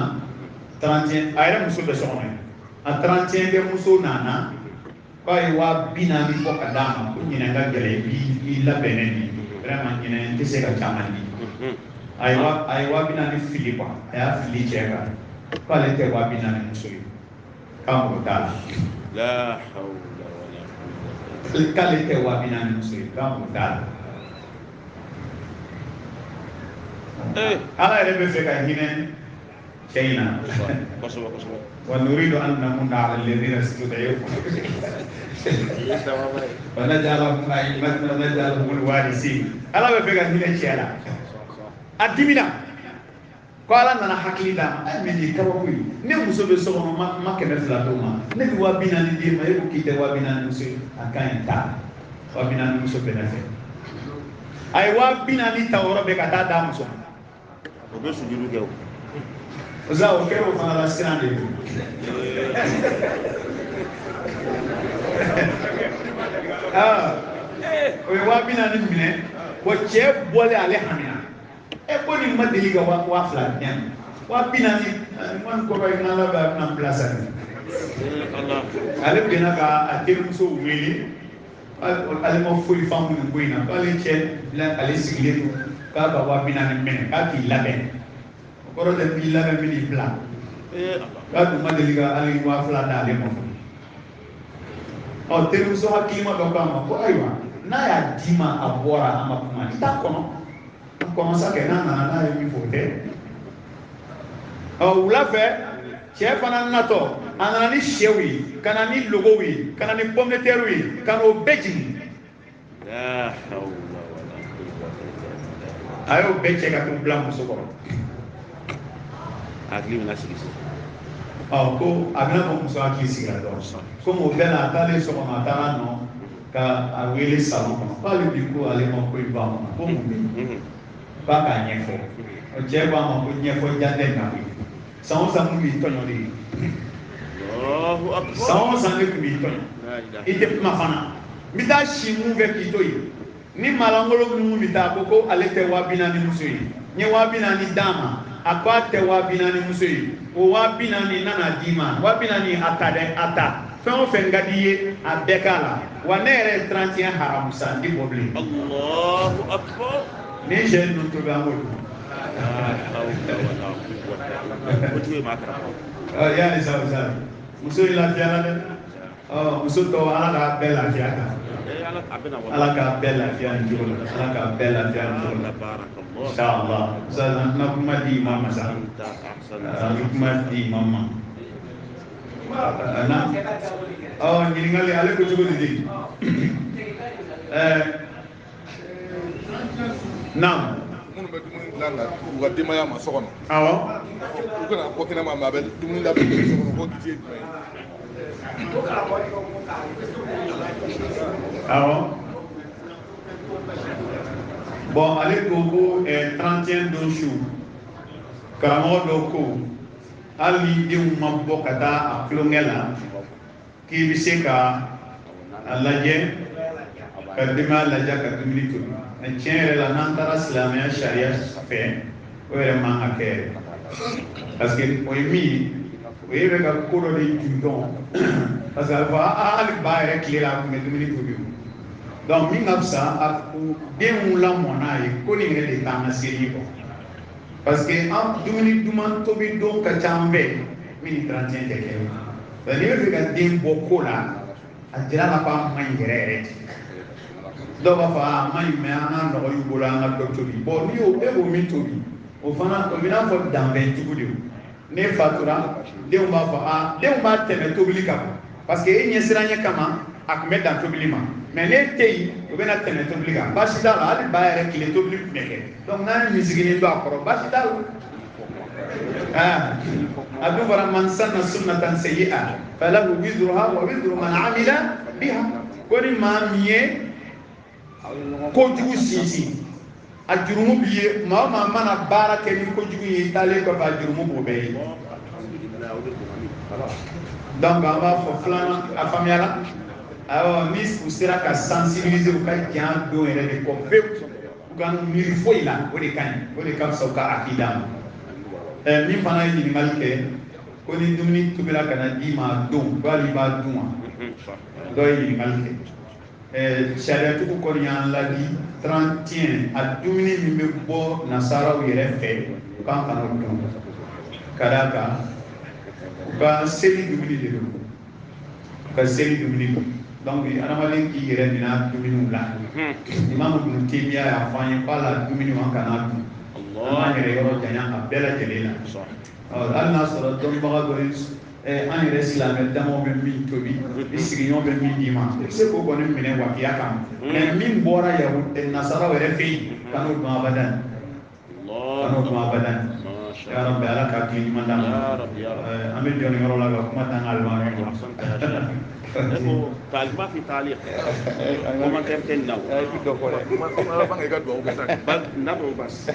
31 a yɛrɛ muso bɛ so kɔnɔ a 31 kɛ muso nana k'a ye 40,000 bɔ ka d'a ma ko ɲinɛ ka gɛlɛn i labɛnnen nin vraiment ɲinɛ n tɛ se ka caman di a ye 40,000 fili quoi a y'a fili cɛ kan k'ale tɛ 40,000 muso ye k'a mɔgɔ t'a la k'ale tɛ 40,000 muso ye k'a mɔgɔ t'a la ala yɛrɛ bɛ fɛ ka hinɛ شيئا ونريد أن نمن على الذين استضعفوا ونجعلهم أئمة ونجعلهم الوارثين ألا بفكر هنا شيئا أدمنا قال أنا حكي لهم أمني كوابي نمسو بسوما ما كنفلا توما نبوا بينا ندير ما يبكي توا بينا نمسو أكاين تا وبينا نمسو بنفسه أي وبينا نتاورا بكتا دامسو وبس يجيبوا جو Usaha ukero fana la sirande. Oye wabina ni mine ko che bole ale hamina. E ko ni madeli ga wa fla nyam. Wabina ni man ko ba ina la ba na place ni. Allah. Ale bina ka atem so wili. Ale mo furi famu ni boina. Ale che la ale sigile ka ba wabina ni mine ka ki labe. Koro de bila be mini plan ka duma deliga ali wa fla dale mo o teru so hakima do kama ko aywa na ya dima abora ama kuma ita kono sa ke na mi fote o wula fe che fana nato anana ni shewi kana ni logo wi kana ni pomme de terre wi kana o beji la hawla wala quwwata illa billah ayo beche ka tum plan so ko akili na sigisi ko agna ko muso akili sigira do ko mo bela tale so ko matara no ka awele salon ko pali bi ko ale mo ko iba mo ko mo ba ka nyefo o je ba mo ko nyefo jande na bi sawo sa mu bi tonyo di Allahu akbar sawo sa ne ku bi tonyo ite ma fana mi da shi mu ve ki to yi ni malangolo mu mi ta ko ale te wa bina ni muso yi ni wa bina ni dama akwa te wa binani musoyi o wa binani nana dima wa binani ata fɛn o fɛn ka di ye a bɛɛ k'a la wa ne yɛrɛ 31 haramu san di bɔ bilen Allahu akbar ni sɛ ninnu tobi an b'o dun o tun ye maa karamɔgɔ yani sa muso in lafiyara dɛ muso tɔ ala k'a bɛɛ lafiya kan ala k'a bɛɛ lafiya ni cogo la ala k'a bɛɛ lafiya ni cogo la inshallah sa na kuma di mama sa kuma di mama na ɲininkali ale ko cogo di naam minnu bɛ dumuni dilan na u ka denbaya ma so kɔnɔ awɔ u kana bɔ kɛnɛma mais a bɛ dumuni labɛn so kɔnɔ ko kisi ye jumɛn ye awɔ bon ale ko ko 31 don su karamɔgɔ dɔ ko hali ni denw ma bɔ ka taa a tulonkɛ la k'i bɛ se ka a lajɛ ka denbaya lajɛ ka dumuni tobi mɛ tiɲɛ yɛrɛ la n'an taara silamɛya sariya fɛ o yɛrɛ man ka kɛ parce que o ye min ye o ye bɛ ka ko dɔ de ju dɔn parce que a bɛ fɔ hali ba yɛrɛ tile la a tun bɛ dumuni tobi o donc min ka fisa denw lamɔn n'a ye ko nin yɛrɛ de t'an ka seli ye parce que an dumuni duman tobi don ka ca an bɛɛ min ni 31 tɛ kɛ o n'i bɛ fɛ ka den bɔ ko la a jira la ko a man ɲi yɛrɛ yɛrɛ de dɔw b'a fɔ a man ɲi mɛ an ka nɔgɔ y'u bolo an ka dɔ tobi bon n'i y'o e b'o min tobi o fana o bɛ n'a fɔ danfɛn jugu de o n'e fatura denw b'a fɔ denw b'a tɛmɛ tobili kan parce que e ɲɛsiranɲɛ kama a tun bɛ dan tobili ma mais n'e tɛ yen o bɛna tɛmɛ tobili kan baasi t'a la hali ba yɛrɛ tile tobili tun bɛ kɛ donc n'a ye misiginin don a kɔrɔ baasi t'a la a dun fɔra man sanna sunnatan sayyi'a falahu wizruha wa wizru man amila biha ko ni maa min ye kojugu sinsin a jurumu b'i ye maa o maa mana baara kɛ ni kojugu ye i taalen kɔfɛ a jurumu b'o bɛɛ ye donc an b'a fɔ filanan a faamuyara awɔ ni u sera ka sensibiliser u ka jan don yɛrɛ de kɔ pewu u ka miiri foyi la o de ka ɲi o de ka fisa u ka akida ma min fana ye ɲininkali kɛ ko ni dumuni tobila ka na d'i ma don ko hali i b'a dun wa dɔ ye ɲininkali kɛ sariyatigiw kɔni y'an ladi 31 a dumuni min bɛ bɔ nasaraw yɛrɛ fɛ u kan ka n'o dun ka d'a kan u ka seli dumuni de don u ka seli dumuni don donc adamaden k'i yɛrɛ minɛ dumuniw la imamu Ibn Taymiya y'a fɔ an ye k'a la dumuni an kana dun an yɛrɛ yɔrɔ janya a bɛɛ lajɛlen na hali n'a sɔrɔ dɔnnibaga dɔ ye an yɛrɛ silamɛ damaw bɛ min tobi i sigiɲɔgɔn bɛ min d'i ma i bɛ se k'o kɔni minɛ wakiya kan mɛ min bɔra nasaraw yɛrɛ fɛ yen kan'o dɔn abadan kan'o dɔn abadan ya rabbi ala ka hakili ɲuman d'an ma an bɛ jɔ nin yɔrɔ la ka kuma t'an ka alimami ما في تعليق وما كان نو بل ندعو بس